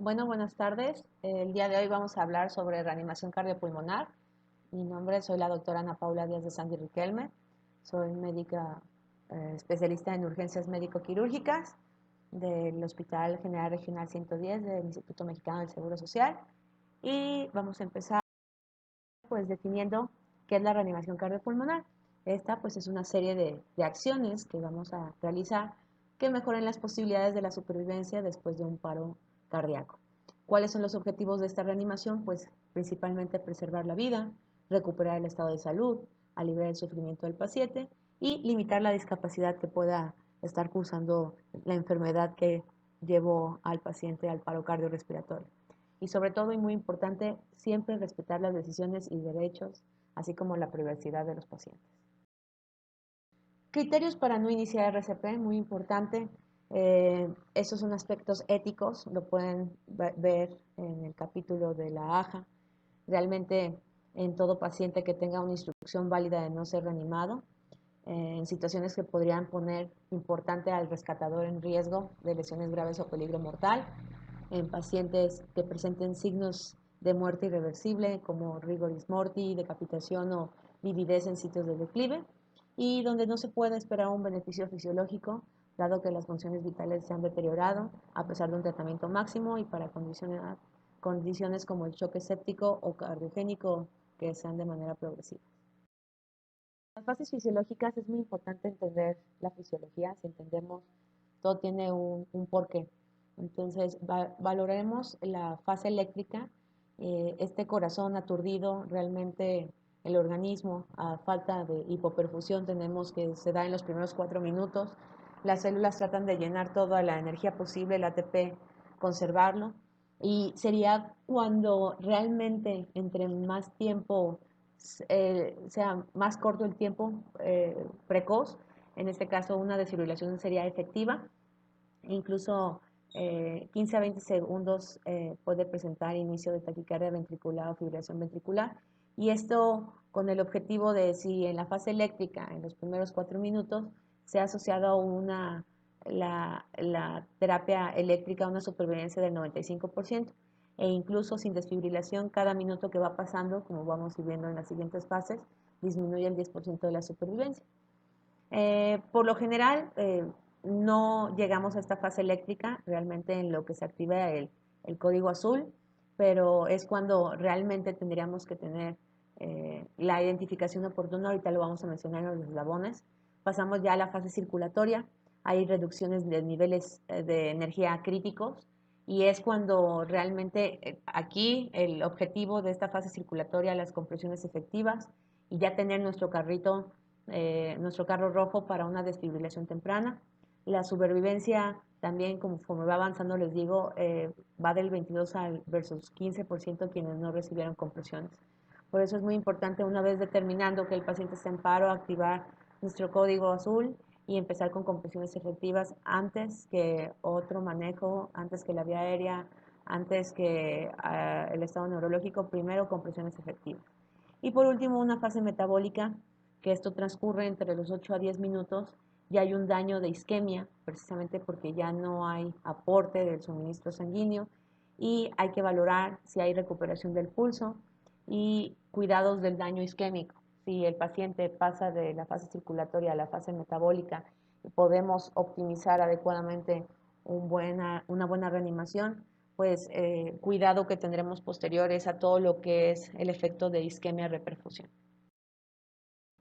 Bueno, buenas tardes. El día de hoy vamos a hablar sobre reanimación cardiopulmonar. Mi nombre, soy la doctora Ana Paula Díaz de Sandy Riquelme. Soy médica especialista en urgencias médico-quirúrgicas del Hospital General Regional 110 del Instituto Mexicano del Seguro Social. Y vamos a empezar pues definiendo qué es la reanimación cardiopulmonar. Esta pues es una serie de acciones que vamos a realizar que mejoren las posibilidades de la supervivencia después de un paro cardíaco. ¿Cuáles son los objetivos de esta reanimación? Pues principalmente preservar la vida, recuperar el estado de salud, aliviar el sufrimiento del paciente y limitar la discapacidad que pueda estar cursando la enfermedad que llevó al paciente al paro cardiorrespiratorio. Y sobre todo, y muy importante, siempre respetar las decisiones y derechos, así como la privacidad de los pacientes. Criterios para no iniciar RCP, muy importante. Esos son aspectos éticos, lo pueden ver en el capítulo de la AJA. Realmente, en todo paciente que tenga una instrucción válida de no ser reanimado, en situaciones que podrían poner importante al rescatador en riesgo de lesiones graves o peligro mortal, en pacientes que presenten signos de muerte irreversible como rigoris morti, decapitación o vividez en sitios de declive, y donde no se puede esperar un beneficio fisiológico, dado que las funciones vitales se han deteriorado a pesar de un tratamiento máximo y para condiciones como el choque séptico o cardiogénico que sean de manera progresiva. Las fases fisiológicas es muy importante entender la fisiología, si entendemos, todo tiene un porqué. Entonces, valoraremos la fase eléctrica, este corazón aturdido, realmente el organismo a falta de hipoperfusión tenemos que se da en los primeros 4 minutos. Las células tratan de llenar toda la energía posible, el ATP, conservarlo. Y sería cuando realmente entre más tiempo sea más corto el tiempo precoz, en este caso una desfibrilación sería efectiva, incluso 15 a 20 segundos puede presentar inicio de taquicardia ventricular o fibrilación ventricular, y esto con el objetivo de si en la fase eléctrica, en los primeros 4 minutos, se ha asociado a la terapia eléctrica a una supervivencia del 95%, e incluso sin desfibrilación, cada minuto que va pasando, como vamos a ir viendo en las siguientes fases, disminuye el 10% de la supervivencia. Por lo general, no llegamos a esta fase eléctrica, realmente en lo que se activa el código azul, pero es cuando realmente tendríamos que tener la identificación oportuna, ahorita lo vamos a mencionar en los eslabones. Pasamos ya a la fase circulatoria, hay reducciones de niveles de energía críticos, y es cuando realmente aquí el objetivo de esta fase circulatoria, las compresiones efectivas, y ya tener nuestro carro rojo para una desfibrilación temprana. La supervivencia también, conforme va avanzando, les digo, va del 22 al versus 15% quienes no recibieron compresiones. Por eso es muy importante, una vez determinando que el paciente está en paro, activar nuestro código azul y empezar con compresiones efectivas antes que otro manejo, antes que la vía aérea, antes que el estado neurológico, primero compresiones efectivas. Y por último, una fase metabólica, que esto transcurre entre los 8 a 10 minutos, y hay un daño de isquemia, precisamente porque ya no hay aporte del suministro sanguíneo, y hay que valorar si hay recuperación del pulso y cuidados del daño isquémico. Si el paciente pasa de la fase circulatoria a la fase metabólica, podemos optimizar adecuadamente una buena reanimación, pues cuidado que tendremos posteriores a todo lo que es el efecto de isquemia reperfusión.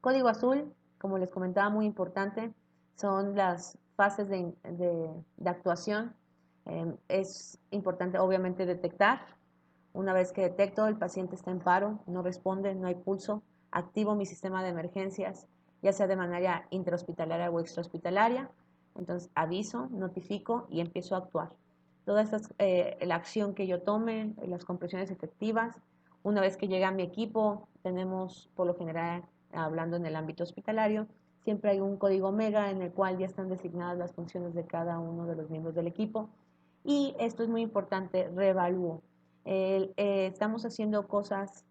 Código azul, como les comentaba, muy importante, son las fases de actuación. Es importante, obviamente, detectar. Una vez que detecto, el paciente está en paro, no responde, no hay pulso, activo mi sistema de emergencias, ya sea de manera intrahospitalaria o extrahospitalaria. Entonces, aviso, notifico y empiezo a actuar. Toda esta la acción que yo tome, las compresiones efectivas. Una vez que llega mi equipo, tenemos por lo general, hablando en el ámbito hospitalario, siempre hay un código Omega en el cual ya están designadas las funciones de cada uno de los miembros del equipo. Y esto es muy importante, reevalúo. Estamos haciendo cosas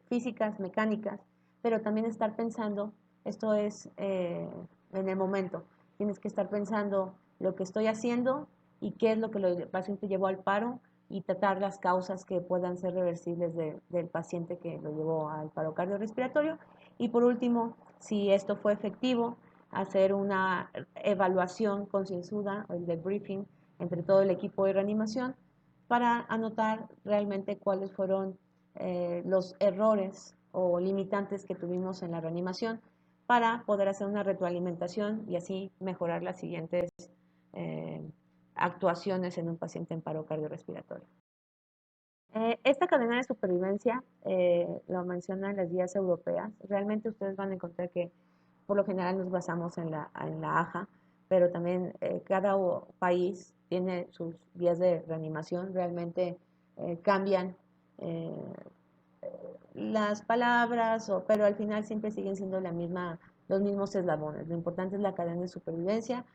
físicas, mecánicas, pero también estar pensando, esto es en el momento, tienes que estar pensando lo que estoy haciendo y qué es lo que el paciente llevó al paro, y tratar las causas que puedan ser reversibles del paciente que lo llevó al paro cardiorrespiratorio. Y por último, si esto fue efectivo, hacer una evaluación concienzuda, el debriefing, entre todo el equipo de reanimación para anotar realmente cuáles fueron los errores o limitantes que tuvimos en la reanimación para poder hacer una retroalimentación y así mejorar las siguientes eh, actuaciones en un paciente en paro cardiorrespiratorio. Esta cadena de supervivencia lo mencionan las guías europeas. Realmente ustedes van a encontrar que por lo general nos basamos en la AJA, pero también cada país tiene sus guías de reanimación. Realmente cambian eh, las palabras, pero al final siempre siguen siendo los mismos eslabones. Lo importante es la cadena de supervivencia.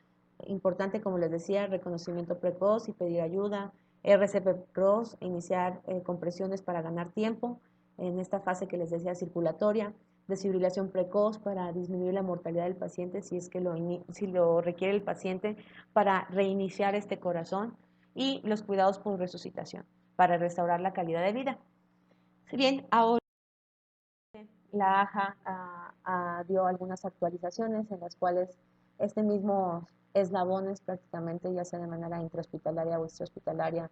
Importante, como les decía, reconocimiento precoz y pedir ayuda. RCP Cross, iniciar compresiones para ganar tiempo en esta fase que les decía circulatoria. Desfibrilación precoz para disminuir la mortalidad del paciente si es que si lo requiere el paciente para reiniciar este corazón. Y los cuidados por resucitación para restaurar la calidad de vida. Si bien ahora la AJA dio algunas actualizaciones en las cuales este mismo eslabones prácticamente, ya sea de manera intrahospitalaria o extrahospitalaria,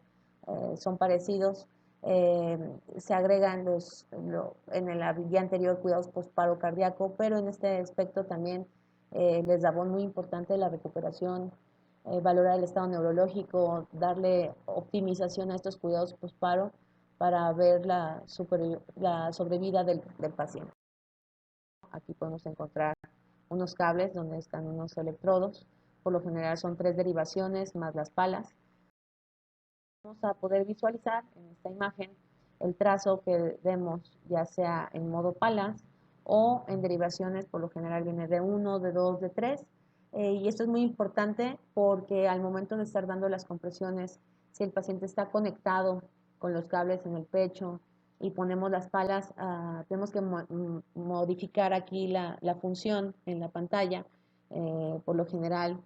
son parecidos. Se agregan en la guía anterior cuidados post-paro cardíaco, pero en este aspecto también el eslabón muy importante de la recuperación, valorar el estado neurológico, darle optimización a estos cuidados post-paro para ver la sobrevida del paciente. Aquí podemos encontrar unos cables donde están unos electrodos, por lo general son 3 derivaciones más las palas. Vamos a poder visualizar en esta imagen el trazo que vemos ya sea en modo palas o en derivaciones, por lo general viene de 1, de 2, de 3. Y esto es muy importante porque al momento de estar dando las compresiones, si el paciente está conectado con los cables en el pecho y ponemos las palas, tenemos que modificar aquí la función en la pantalla. Por lo general,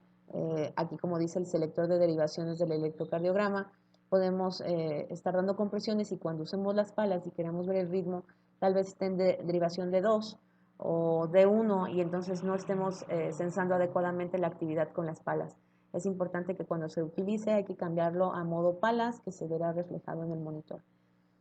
aquí como dice el selector de derivaciones del electrocardiograma, podemos estar dando compresiones y cuando usemos las palas y queremos ver el ritmo, tal vez esté en derivación de 2 o de 1 y entonces no estemos censando adecuadamente la actividad con las palas. Es importante que cuando se utilice hay que cambiarlo a modo palas, que se verá reflejado en el monitor.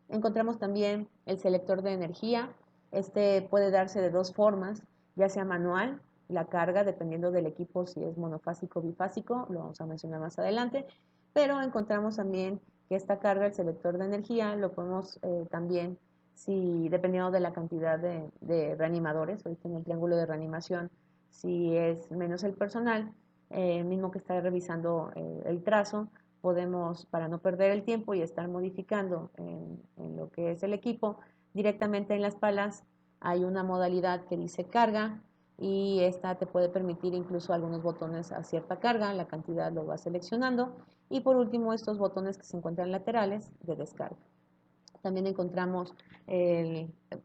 Encontramos también el selector de energía. Este puede darse de dos formas, ya sea manual, la carga, dependiendo del equipo, si es monofásico o bifásico, lo vamos a mencionar más adelante, pero encontramos también que esta carga, el selector de energía, lo podemos también, si dependiendo de la cantidad de reanimadores, ahorita en el triángulo de reanimación, si es menos el personal, mismo que está revisando el trazo, podemos, para no perder el tiempo y estar modificando en lo que es el equipo, directamente en las palas hay una modalidad que dice carga y esta te puede permitir incluso algunos botones a cierta carga, la cantidad lo vas seleccionando y por último estos botones que se encuentran laterales de descarga. También encontramos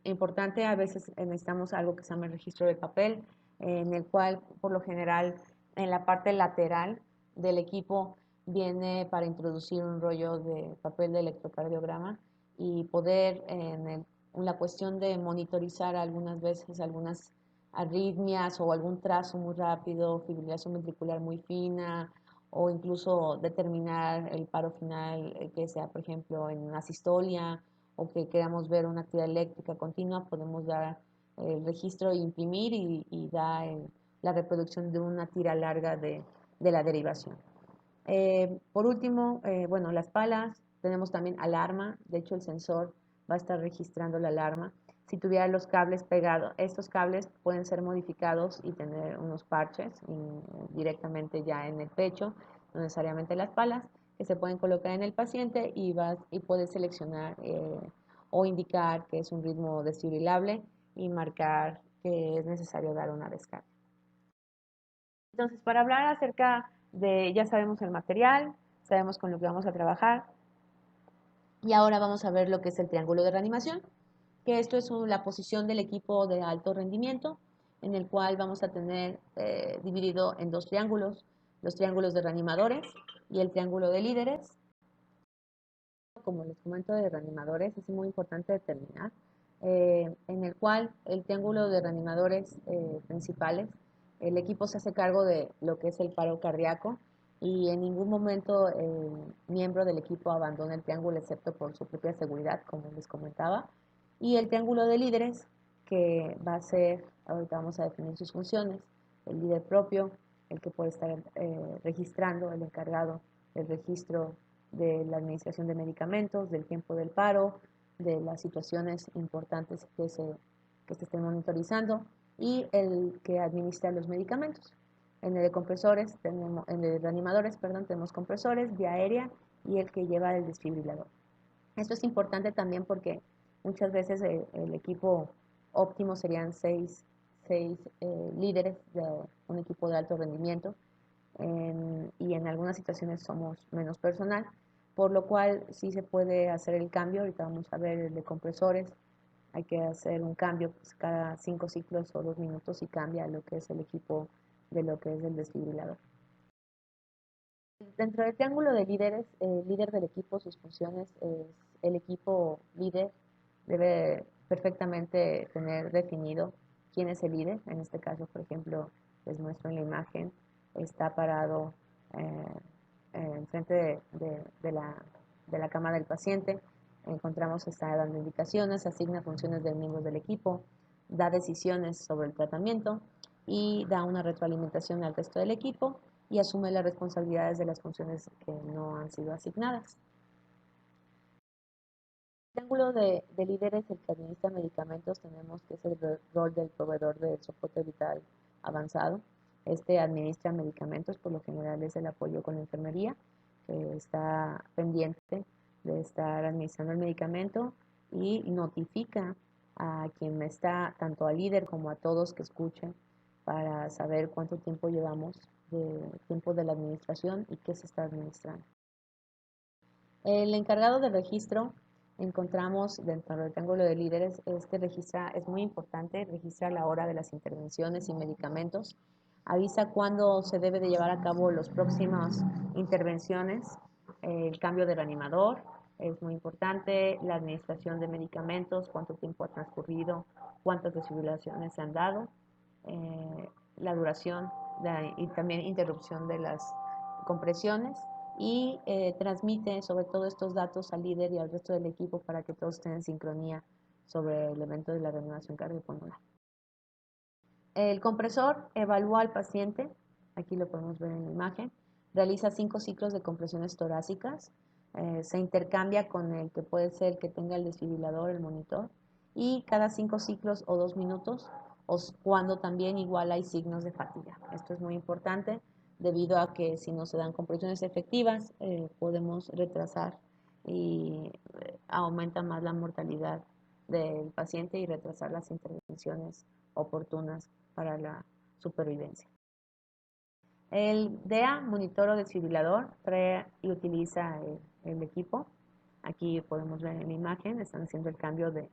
importante, a veces necesitamos algo que se llama el registro de papel, en el cual por lo general en la parte lateral del equipo viene para introducir un rollo de papel de electrocardiograma y poder en la cuestión de monitorizar algunas veces algunas arritmias o algún trazo muy rápido, fibrilación ventricular muy fina, o incluso determinar el paro final, que sea, por ejemplo, en una sistolia o que queramos ver una actividad eléctrica continua, podemos dar el registro e imprimir y da la reproducción de una tira larga de la derivación. Por último, bueno, las palas, tenemos también alarma, de hecho el sensor va a estar registrando la alarma. Si tuviera los cables pegados, estos cables pueden ser modificados y tener unos parches directamente ya en el pecho, no necesariamente las palas, que se pueden colocar en el paciente y puedes seleccionar o indicar que es un ritmo desfibrilable y marcar que es necesario dar una descarga. Entonces, para hablar acerca ya sabemos el material, sabemos con lo que vamos a trabajar, y ahora vamos a ver lo que es el triángulo de reanimación, que esto es la posición del equipo de alto rendimiento, en el cual vamos a tener dividido en dos triángulos, los triángulos de reanimadores y el triángulo de líderes. como les comento, de reanimadores, es muy importante determinar, en el cual el triángulo de reanimadores principales, el equipo se hace cargo de lo que es el paro cardíaco y en ningún momento el miembro del equipo abandona el triángulo excepto por su propia seguridad, como les comentaba. Y el triángulo de líderes, que va a ser, ahorita vamos a definir sus funciones, el líder propio, el que puede estar registrando, el encargado del registro de la administración de medicamentos, del tiempo del paro, de las situaciones importantes que se estén monitorizando y el que administra los medicamentos. En el de compresores, en el de reanimadores, perdón, tenemos compresores, vía aérea y el que lleva el desfibrilador. Esto es importante también porque muchas veces el equipo óptimo serían seis líderes de un equipo de alto rendimiento y en algunas situaciones somos menos personal, por lo cual sí se puede hacer el cambio. Ahorita vamos a ver el de compresores, hay que hacer un cambio pues, cada 5 ciclos o 2 minutos y cambia lo que es el equipo de lo que es el desfibrilador. Dentro del triángulo de líderes, el líder del equipo, sus funciones es el equipo líder debe perfectamente tener definido quién es el líder. En este caso, por ejemplo, les muestro en la imagen, está parado enfrente de la cama del paciente. Encontramos, está dando indicaciones, asigna funciones de miembros del equipo, da decisiones sobre el tratamiento y da una retroalimentación al resto del equipo y asume las responsabilidades de las funciones que no han sido asignadas. El triángulo de líderes, el que administra medicamentos, tenemos que es el rol del proveedor de soporte vital avanzado. Este administra medicamentos, por lo general es el apoyo con la enfermería, que está pendiente de estar administrando el medicamento y notifica a quien está, tanto al líder como a todos que escuchen, para saber cuánto tiempo llevamos de tiempo de la administración y qué se está administrando. El encargado de registro, encontramos dentro del triángulo de líderes, este registra, es muy importante, registra la hora de las intervenciones y medicamentos, avisa cuándo se debe de llevar a cabo las próximas intervenciones, el cambio de reanimador, es muy importante, la administración de medicamentos, cuánto tiempo ha transcurrido, cuántas desfibrilaciones se han dado, la duración y también interrupción de las compresiones y transmite sobre todo estos datos al líder y al resto del equipo para que todos estén en sincronía sobre el evento de la reanimación cardiopulmonar. El compresor evalúa al paciente, aquí lo podemos ver en la imagen, realiza 5 ciclos de compresiones torácicas, se intercambia con el que puede ser el que tenga el desfibrilador, el monitor, y cada 5 ciclos o 2 minutos, o cuando también igual hay signos de fatiga. Esto es muy importante debido a que si no se dan compresiones efectivas, podemos retrasar y aumenta más la mortalidad del paciente y retrasar las intervenciones oportunas para la supervivencia. El DEA, monitor o desfibrilador, trae y utiliza el equipo. Aquí podemos ver en la imagen, están haciendo el cambio de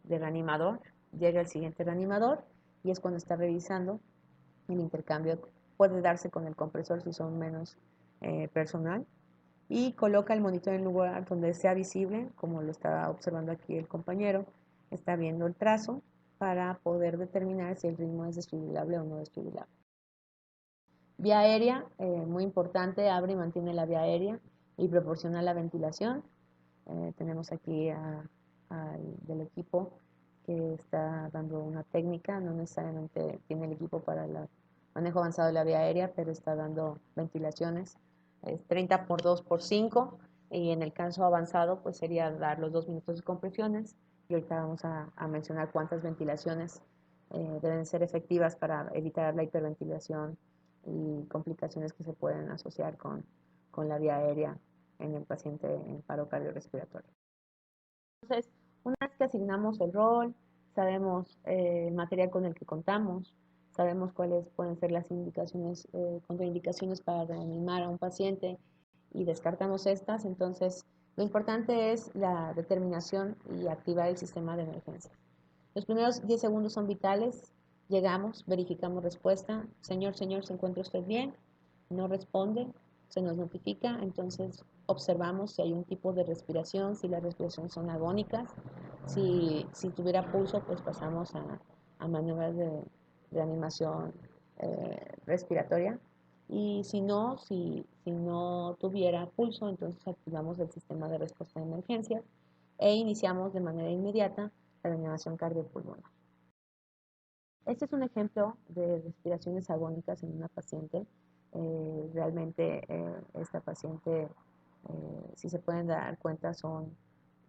reanimador. Llega el siguiente reanimador y es cuando está revisando el intercambio. Puede darse con el compresor si son menos personal. Y coloca el monitor en un lugar donde sea visible, como lo está observando aquí el compañero. Está viendo el trazo para poder determinar si el ritmo es desfibrilable o no desfibrilable. Vía aérea, muy importante, abre y mantiene la vía aérea y proporciona la ventilación. Tenemos aquí del equipo que está dando una técnica, no necesariamente tiene el equipo para el manejo avanzado de la vía aérea, pero está dando ventilaciones, es 30 por 2 por 5, y en el caso avanzado pues sería dar los 2 minutos de compresiones, y ahorita vamos a mencionar cuántas ventilaciones deben ser efectivas para evitar la hiperventilación y complicaciones que se pueden asociar con la vía aérea en el paciente en paro cardiorrespiratorio. Entonces, una vez que asignamos el rol, sabemos el material con el que contamos, sabemos cuáles pueden ser las indicaciones, contraindicaciones para reanimar a un paciente y descartamos estas, entonces lo importante es la determinación y activar el sistema de emergencia. Los primeros 10 segundos son vitales, llegamos, verificamos respuesta, señor, ¿se encuentra usted bien? No responde, se nos notifica, entonces observamos si hay un tipo de respiración, si las respiraciones son agónicas. Si tuviera pulso, pues pasamos a maniobras de animación respiratoria. Y si no tuviera pulso, entonces activamos el sistema de respuesta de emergencia e iniciamos de manera inmediata la reanimación cardiopulmonar. Este es un ejemplo de respiraciones agónicas en una paciente. Realmente esta paciente, si se pueden dar cuenta, son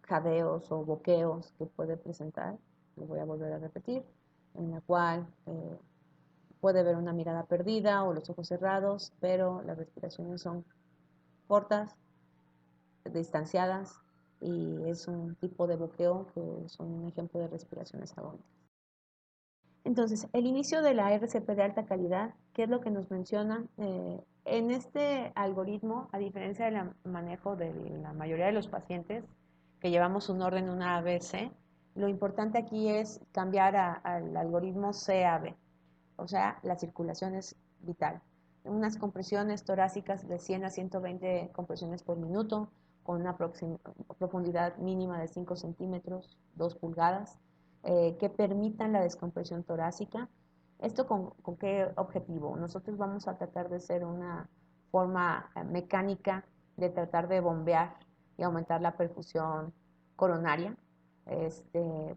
jadeos o boqueos que puede presentar, lo voy a volver a repetir, en la cual puede ver una mirada perdida o los ojos cerrados, pero las respiraciones son cortas, distanciadas, y es un tipo de boqueo que son un ejemplo de respiraciones agónicas. Entonces, el inicio de la RCP de alta calidad, ¿qué es lo que nos menciona? En este algoritmo, a diferencia del manejo de la mayoría de los pacientes que llevamos un orden, una ABC, lo importante aquí es cambiar al algoritmo CAB, o sea, la circulación es vital. Unas compresiones torácicas de 100 a 120 compresiones por minuto, con una profundidad mínima de 5 centímetros, 2 pulgadas, que permitan la descompresión torácica. ¿Esto con qué objetivo? Nosotros vamos a tratar de hacer una forma mecánica de tratar de bombear y aumentar la perfusión coronaria,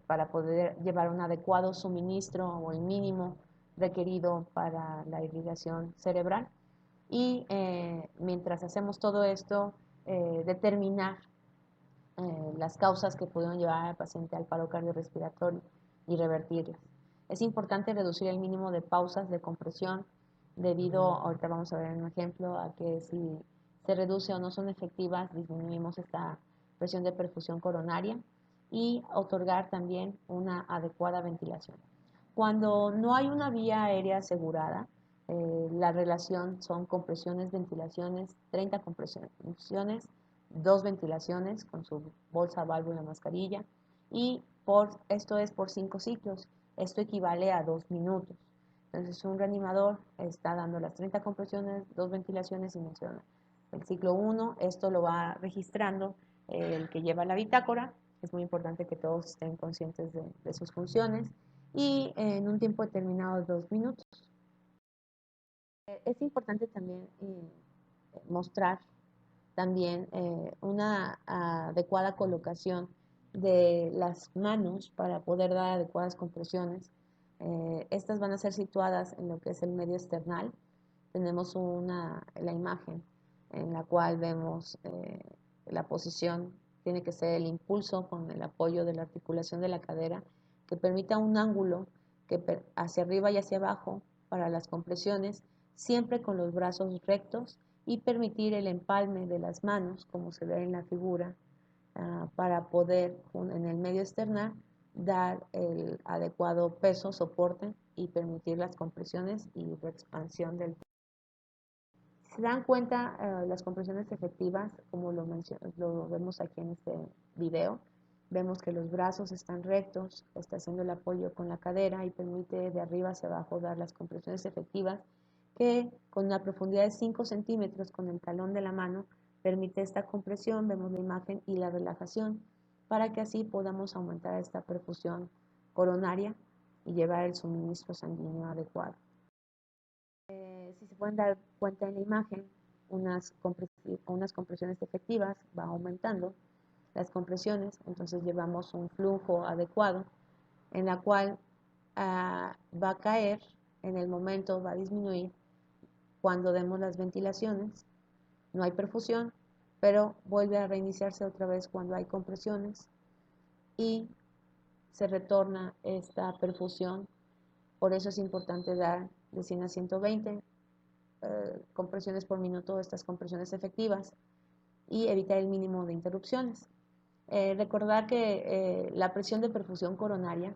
para poder llevar un adecuado suministro o el mínimo requerido para la irrigación cerebral. Y mientras hacemos todo esto, determinar las causas que pudieron llevar al paciente al paro cardiorrespiratorio y revertirlas. Es importante reducir el mínimo de pausas de compresión debido, ahorita vamos a ver un ejemplo, a que si se reduce o no son efectivas, disminuimos esta presión de perfusión coronaria, y otorgar también una adecuada ventilación. Cuando no hay una vía aérea asegurada, la relación son compresiones, ventilaciones, 30 compresiones, 2 ventilaciones con su bolsa, válvula, mascarilla, y esto es por 5 ciclos. Esto equivale a 2 minutos. Entonces un reanimador está dando las 30 compresiones, 2 ventilaciones y menciona el ciclo 1, esto lo va registrando el que lleva la bitácora. Es muy importante que todos estén conscientes de sus funciones, y en un tiempo determinado de 2 minutos. Es importante también mostrar también una adecuada colocación de las manos para poder dar adecuadas compresiones. Estas van a ser situadas en lo que es el medio esternal. Tenemos la imagen en la cual vemos la posición, tiene que ser el impulso con el apoyo de la articulación de la cadera, que permita un ángulo hacia arriba y hacia abajo para las compresiones, siempre con los brazos rectos, y permitir el empalme de las manos, como se ve en la figura, para poder en el medio externar dar el adecuado peso, soporte, y permitir las compresiones y la expansión del. Si se dan cuenta, las compresiones efectivas, como lo vemos aquí en este video, vemos que los brazos están rectos, está haciendo el apoyo con la cadera y permite de arriba hacia abajo dar las compresiones efectivas, que con una profundidad de 5 centímetros con el talón de la mano permite esta compresión. Vemos la imagen y la relajación para que así podamos aumentar esta perfusión coronaria y llevar el suministro sanguíneo adecuado. Si se pueden dar cuenta en la imagen, unas compresiones efectivas va aumentando las compresiones, entonces llevamos un flujo adecuado en la cual va a caer en el momento, va a disminuir cuando demos las ventilaciones. No hay perfusión, pero vuelve a reiniciarse otra vez cuando hay compresiones, y se retorna esta perfusión. Por eso es importante dar de 100 a 120 compresiones por minuto, estas compresiones efectivas, y evitar el mínimo de interrupciones. Recordar que la presión de perfusión coronaria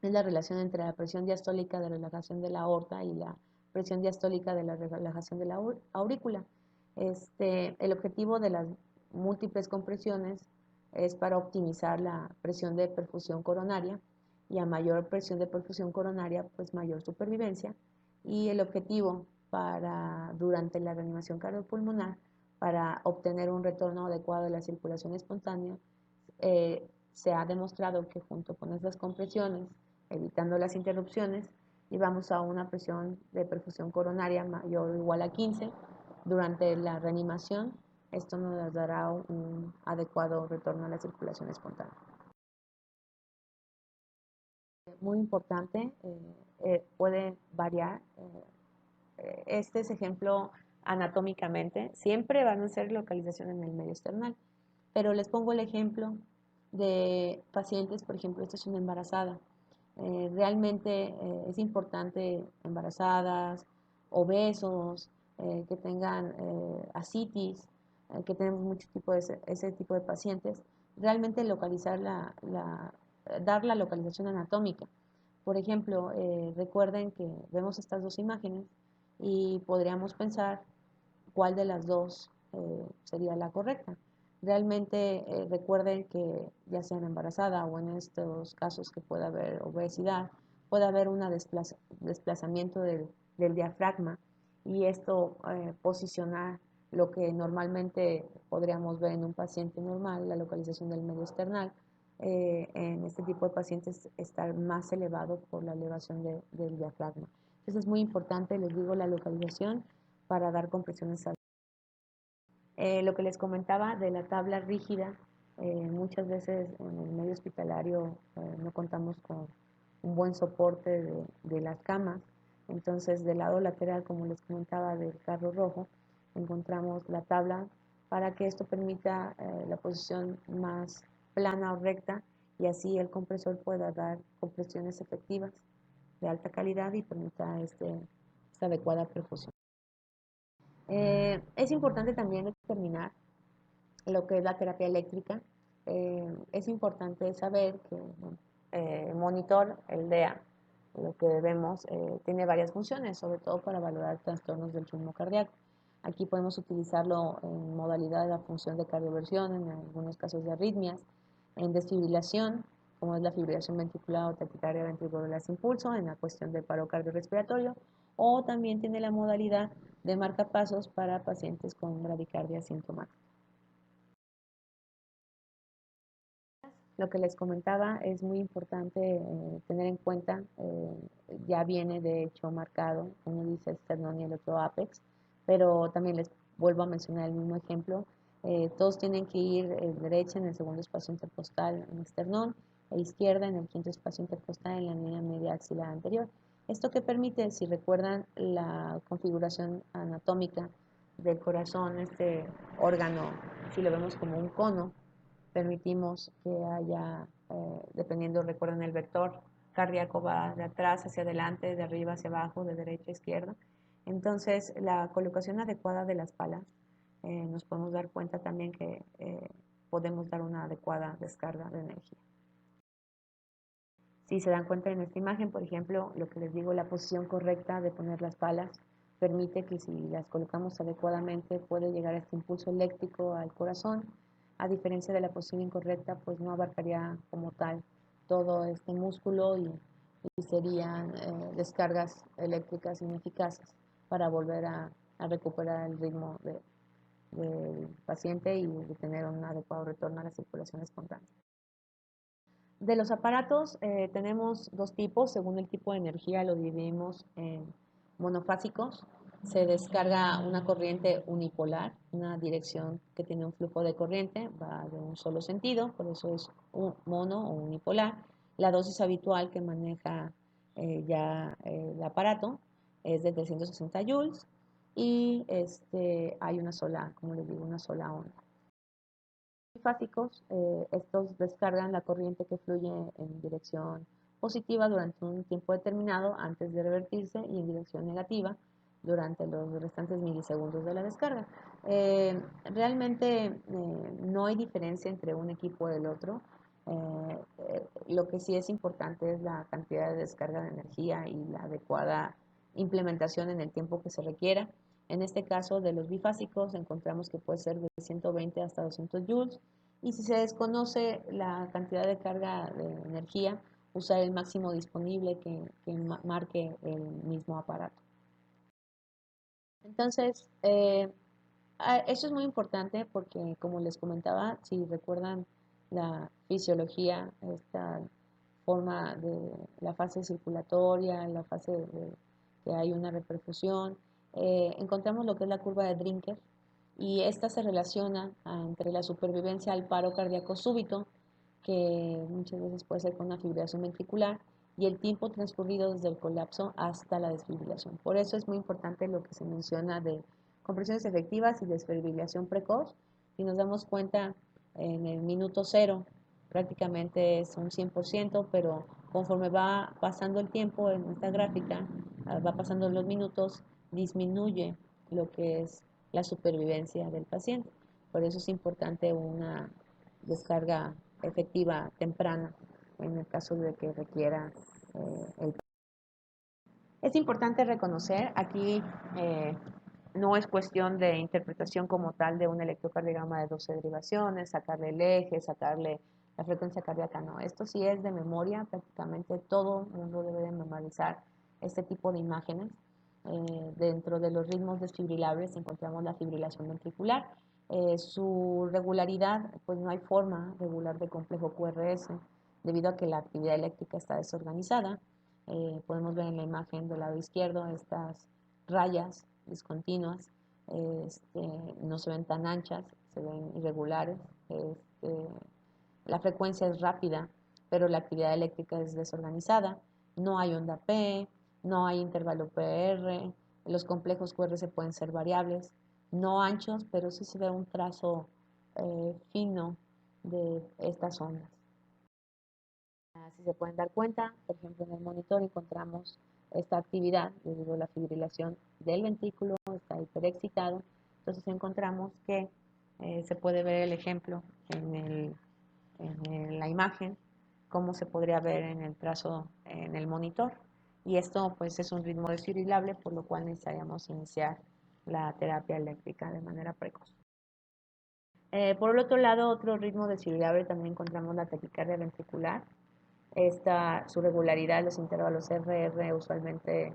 es la relación entre la presión diastólica de relajación de la aorta y la presión diastólica de la relajación de la aurícula. El objetivo de las múltiples compresiones es para optimizar la presión de perfusión coronaria, y a mayor presión de perfusión coronaria, pues mayor supervivencia, y el objetivo durante la reanimación cardiopulmonar, para obtener un retorno adecuado de la circulación espontánea, se ha demostrado que junto con esas compresiones, evitando las interrupciones, llevamos a una presión de perfusión coronaria mayor o igual a 15 durante la reanimación. Esto nos dará un adecuado retorno a la circulación espontánea. Muy importante, puede variar. Este es ejemplo anatómicamente, siempre van a ser localización en el medio external, pero les pongo el ejemplo de pacientes, por ejemplo, esta es una embarazada. Realmente es importante embarazadas, obesos, que tengan ascitis, que tenemos mucho tipo de ese tipo de pacientes, realmente localizar dar la localización anatómica. Por ejemplo, recuerden que vemos estas dos imágenes y podríamos pensar cuál de las dos sería la correcta. Realmente recuerden que ya sean embarazada o en estos casos que pueda haber obesidad, puede haber un desplazamiento del diafragma y esto posicionar lo que normalmente podríamos ver en un paciente normal, la localización del medio external, en este tipo de pacientes estar más elevado por la elevación del diafragma. Entonces es muy importante, les digo, la localización para dar compresiones al. Lo que les comentaba de la tabla rígida, muchas veces en el medio hospitalario no contamos con un buen soporte de las camas, entonces del lado lateral, como les comentaba, del carro rojo, encontramos la tabla para que esto permita la posición más plana o recta y así el compresor pueda dar compresiones efectivas de alta calidad y permita esta adecuada perfusión. Es importante también determinar lo que es la terapia eléctrica. Es importante saber que el monitor, el DEA, lo que vemos, tiene varias funciones, sobre todo para valorar trastornos del ritmo cardíaco. Aquí podemos utilizarlo en modalidad de la función de cardioversión, en algunos casos de arritmias, en desfibrilación, como es la fibrilación ventricular o taquicardia ventricular sin pulso, en la cuestión de paro cardiorrespiratorio, o también tiene la modalidad de marcapasos para pacientes con bradicardia sintomática. Lo que les comentaba es muy importante tener en cuenta, ya viene de hecho marcado, uno dice esternón y el otro apex, pero también les vuelvo a mencionar el mismo ejemplo, todos tienen que ir derecha en el segundo espacio intercostal en esternón e izquierda en el quinto espacio intercostal en la línea media axilar anterior. Esto que permite, si recuerdan la configuración anatómica del corazón, este órgano, si lo vemos como un cono, permitimos que haya, dependiendo, recuerden el vector cardíaco va de atrás hacia adelante, de arriba hacia abajo, de derecha a izquierda. Entonces, la colocación adecuada de las palas, nos podemos dar cuenta también que podemos dar una adecuada descarga de energía. Si se dan cuenta en esta imagen, por ejemplo, lo que les digo, la posición correcta de poner las palas permite que si las colocamos adecuadamente puede llegar este impulso eléctrico al corazón. A diferencia de la posición incorrecta, pues no abarcaría como tal todo este músculo y serían descargas eléctricas ineficaces para volver a recuperar el ritmo del paciente y de tener un adecuado retorno a la circulación espontánea. De los aparatos tenemos dos tipos, según el tipo de energía lo dividimos en monofásicos. Se descarga una corriente unipolar, una dirección que tiene un flujo de corriente, va de un solo sentido, por eso es un mono o unipolar. La dosis habitual que maneja el aparato es de 360 joules y hay una sola, como les digo, una sola onda. Trifásicos, estos descargan la corriente que fluye en dirección positiva durante un tiempo determinado antes de revertirse y en dirección negativa durante los restantes milisegundos de la descarga. Realmente no hay diferencia entre un equipo y el otro. Lo que sí es importante es la cantidad de descarga de energía y la adecuada implementación en el tiempo que se requiera. En este caso de los bifásicos encontramos que puede ser de 120 hasta 200 joules y si se desconoce la cantidad de carga de energía, usar el máximo disponible que marque el mismo aparato. Entonces, Esto es muy importante porque, como les comentaba, si recuerdan la fisiología, esta forma de la fase circulatoria, la fase de que hay una reperfusión, encontramos lo que es la curva de Drinker y esta se relaciona entre la supervivencia al paro cardíaco súbito, que muchas veces puede ser con una fibrilación ventricular, y el tiempo transcurrido desde el colapso hasta la desfibrilación. Por eso es muy importante lo que se menciona de compresiones efectivas y desfibrilación precoz. Si nos damos cuenta, en el minuto cero prácticamente es un 100%, pero conforme va pasando el tiempo en esta gráfica, va pasando los minutos, disminuye lo que es la supervivencia del paciente. Por eso es importante una descarga efectiva temprana en el caso de que requiera el. Es importante reconocer, aquí no es cuestión de interpretación como tal de un electrocardiograma de 12 derivaciones, sacarle el eje, sacarle la frecuencia cardíaca, no. Esto sí es de memoria, prácticamente todo el mundo debe de memorizar este tipo de imágenes. Dentro de los ritmos desfibrilables encontramos la fibrilación ventricular. Su regularidad, pues no hay forma regular de complejo QRS debido a que la actividad eléctrica está desorganizada. Podemos ver en la imagen del lado izquierdo estas rayas discontinuas, no se ven tan anchas, se ven irregulares. La frecuencia es rápida, pero la actividad eléctrica es desorganizada. No hay onda P, no hay intervalo PR, los complejos QRS pueden ser variables, no anchos, pero sí se ve un trazo fino de estas ondas. Si se pueden dar cuenta, por ejemplo, en el monitor encontramos esta actividad debido a la fibrilación del ventrículo, está hiperexcitado. Entonces encontramos que se puede ver el ejemplo en la imagen, cómo se podría ver en el trazo en el monitor. Y esto pues es un ritmo desfibrilable, por lo cual necesitaríamos iniciar la terapia eléctrica de manera precoz. Por el otro lado, otro ritmo desfibrilable también encontramos la taquicardia ventricular. Su regularidad, los intervalos RR usualmente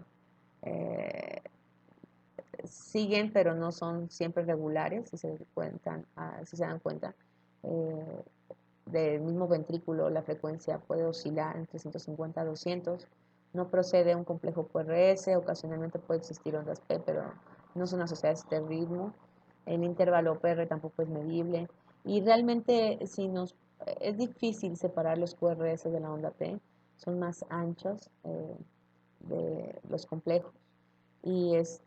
eh, siguen, pero no son siempre regulares, si se dan cuenta. Eh, Del mismo ventrículo, la frecuencia puede oscilar entre 150 a 200. No procede un complejo QRS, ocasionalmente puede existir ondas P, pero no son asociadas a este ritmo. El intervalo PR tampoco es medible. Y realmente es difícil separar los QRS de la onda P, son más anchos de los complejos. En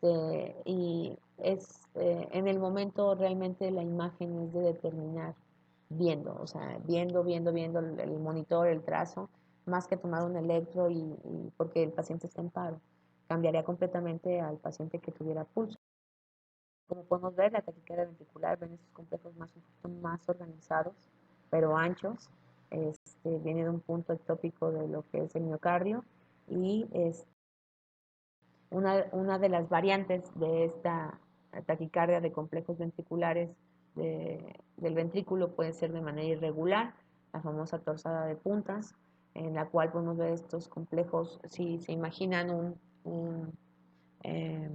el momento realmente la imagen es de determinar viendo, o sea, viendo el monitor, el trazo, más que tomar un electro y porque el paciente está en paro. Cambiaría completamente al paciente que tuviera pulso. Como podemos ver, la taquicardia ventricular, ven estos complejos un poquito más organizados, pero anchos. Viene de un punto ectópico de lo que es el miocardio y una de las variantes de esta taquicardia de complejos ventriculares del ventrículo puede ser de manera irregular, la famosa torsada de puntas, en la cual podemos ver estos complejos, si se imaginan eh,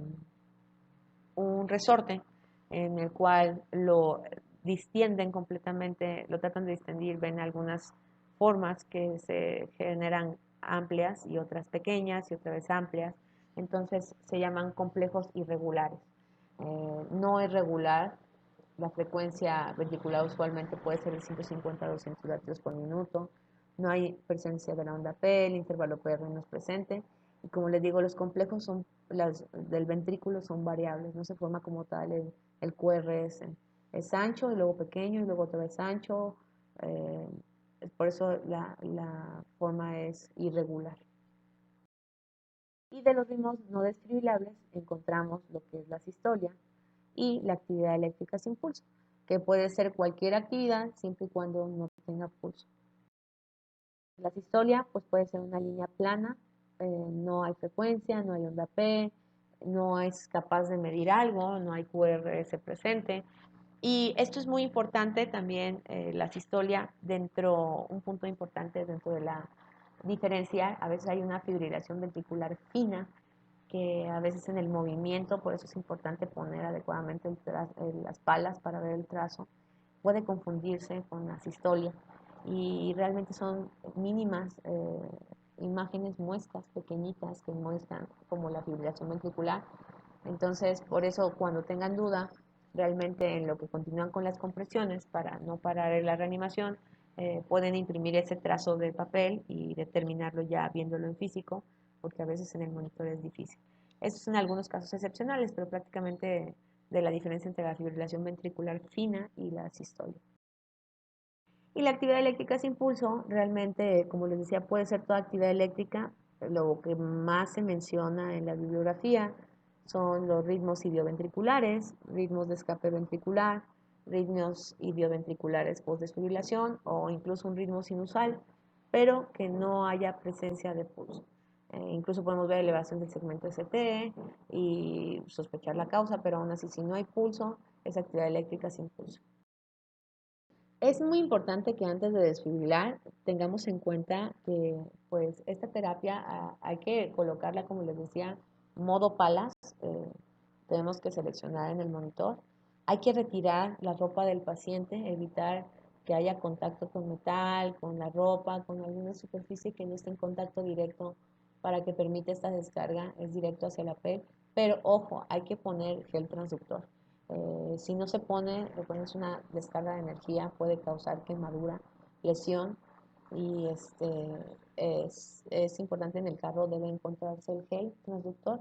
un resorte en el cual lo distienden completamente, lo tratan de distendir, ven algunas formas que se generan amplias y otras pequeñas y otra vez amplias, entonces se llaman complejos irregulares. No es regular, la frecuencia ventricular usualmente puede ser de 150 a 200 latidos por minuto, no hay presencia de la onda P, el intervalo PR no es presente, y como les digo, los complejos del ventrículo son variables, no se forma como tal el QRS. Es ancho y luego pequeño y luego otra vez ancho, eh, por eso la forma es irregular. Y de los ritmos no desfibrilables encontramos lo que es la sistolia y la actividad eléctrica sin pulso, que puede ser cualquier actividad siempre y cuando no tenga pulso. La sistolia pues puede ser una línea plana, no hay frecuencia, no hay onda P, no es capaz de medir algo, no hay QRS presente. Y esto es muy importante también, la sistolia, un punto importante dentro de la diferencia, a veces hay una fibrilación ventricular fina que a veces en el movimiento, por eso es importante poner adecuadamente las palas para ver el trazo, puede confundirse con la sistolia y realmente son mínimas imágenes, muestras pequeñitas que muestran como la fibrilación ventricular. Entonces, por eso cuando tengan duda realmente en lo que continúan con las compresiones para no parar en la reanimación, pueden imprimir ese trazo de papel y determinarlo ya viéndolo en físico, porque a veces en el monitor es difícil. Estos son algunos casos excepcionales, pero prácticamente de la diferencia entre la fibrilación ventricular fina y la sistolia. Y la actividad eléctrica sin pulso, realmente, como les decía, puede ser toda actividad eléctrica. Lo que más se menciona en la bibliografía son los ritmos idioventriculares, ritmos de escape ventricular, ritmos idioventriculares post-desfibrilación o incluso un ritmo sinusal, pero que no haya presencia de pulso. Incluso podemos ver elevación del segmento ST y sospechar la causa, pero aún así, si no hay pulso, es actividad eléctrica sin pulso. Es muy importante que antes de desfibrilar tengamos en cuenta que pues esta terapia hay que colocarla, como les decía, modo palas. Tenemos que seleccionar en el monitor. Hay que retirar la ropa del paciente, evitar que haya contacto con metal, con la ropa, con alguna superficie que no esté en contacto directo para que permita esta descarga, es directo hacia la piel. Pero ojo, hay que poner gel transductor. Si no se pone, le pones una descarga de energía, puede causar quemadura, lesión y es importante en el carro, debe encontrarse el gel transductor.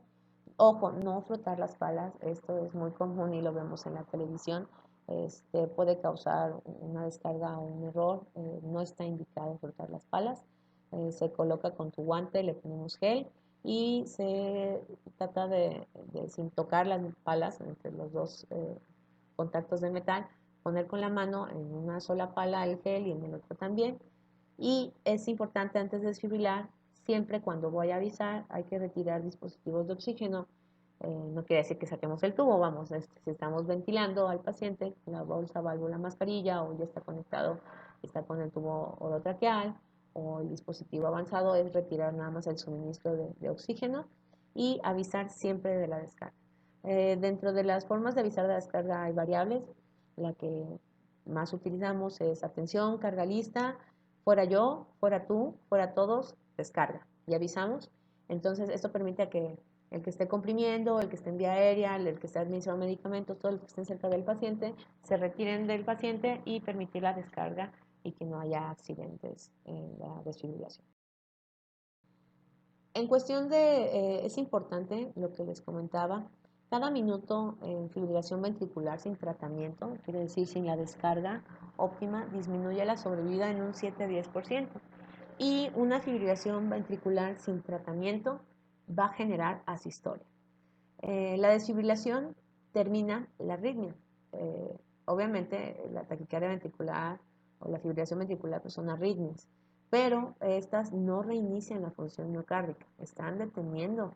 Ojo, no frotar las palas, esto es muy común y lo vemos en la televisión. Puede causar una descarga o un error, no está indicado frotar las palas. Se coloca con tu guante, le ponemos gel y se trata sin tocar las palas entre los dos contactos de metal, poner con la mano en una sola pala el gel y en el otro también. Y es importante antes de desfibrilar, siempre cuando voy a avisar, hay que retirar dispositivos de oxígeno. No quiere decir que saquemos el tubo, vamos, si estamos ventilando al paciente, la bolsa, válvula, mascarilla, o ya está conectado, está con el tubo orotraqueal, o el dispositivo avanzado, es retirar nada más el suministro de oxígeno y avisar siempre de la descarga. Dentro de las formas de avisar de la descarga hay variables. La que más utilizamos es atención, carga lista, fuera yo, fuera tú, fuera todos, descarga y avisamos. Entonces, esto permite que el que esté comprimiendo, el que esté en vía aérea, el que esté administrando medicamentos, todos los que estén cerca del paciente, se retiren del paciente y permitir la descarga y que no haya accidentes en la desfibrilación. En cuestión es importante lo que les comentaba, cada minuto en fibrilación ventricular sin tratamiento, quiere decir sin la descarga óptima, disminuye la sobrevida en un 7-10%. Y una fibrilación ventricular sin tratamiento va a generar asistolia. La desfibrilación termina la arritmia. Obviamente la taquicardia ventricular o la fibrilación ventricular pues son arritmias, pero estas no reinician la función miocárdica, están deteniendo,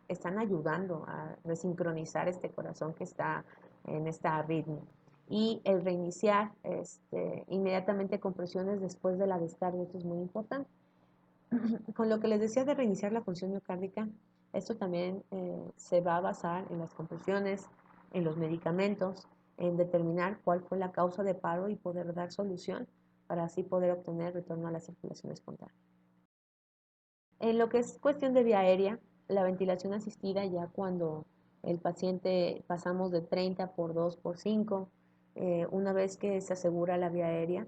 están ayudando a resincronizar este corazón que está en esta arritmia. Y el reiniciar inmediatamente con presiones después de la descarga, esto es muy importante. Con lo que les decía de reiniciar la función miocárdica, esto también se va a basar en las compresiones, en los medicamentos, en determinar cuál fue la causa de paro y poder dar solución para así poder obtener retorno a la circulación espontánea. En lo que es cuestión de vía aérea, la ventilación asistida ya cuando el paciente pasamos de 30 por 2 por 5, una vez que se asegura la vía aérea,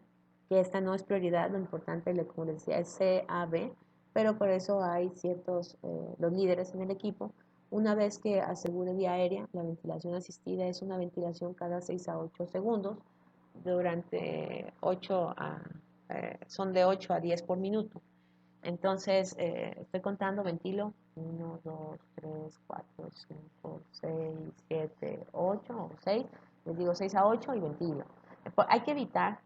que esta no es prioridad, lo importante, como les decía, es CAB, pero por eso hay ciertos, los líderes en el equipo, una vez que asegure vía aérea, la ventilación asistida es una ventilación cada 6 a 8 segundos, durante son de 8 a 10 por minuto. Entonces, estoy contando, ventilo, 1, 2, 3, 4, 5, 6, 7, 8 o 6, les digo 6 a 8 y ventilo. Hay que evitar,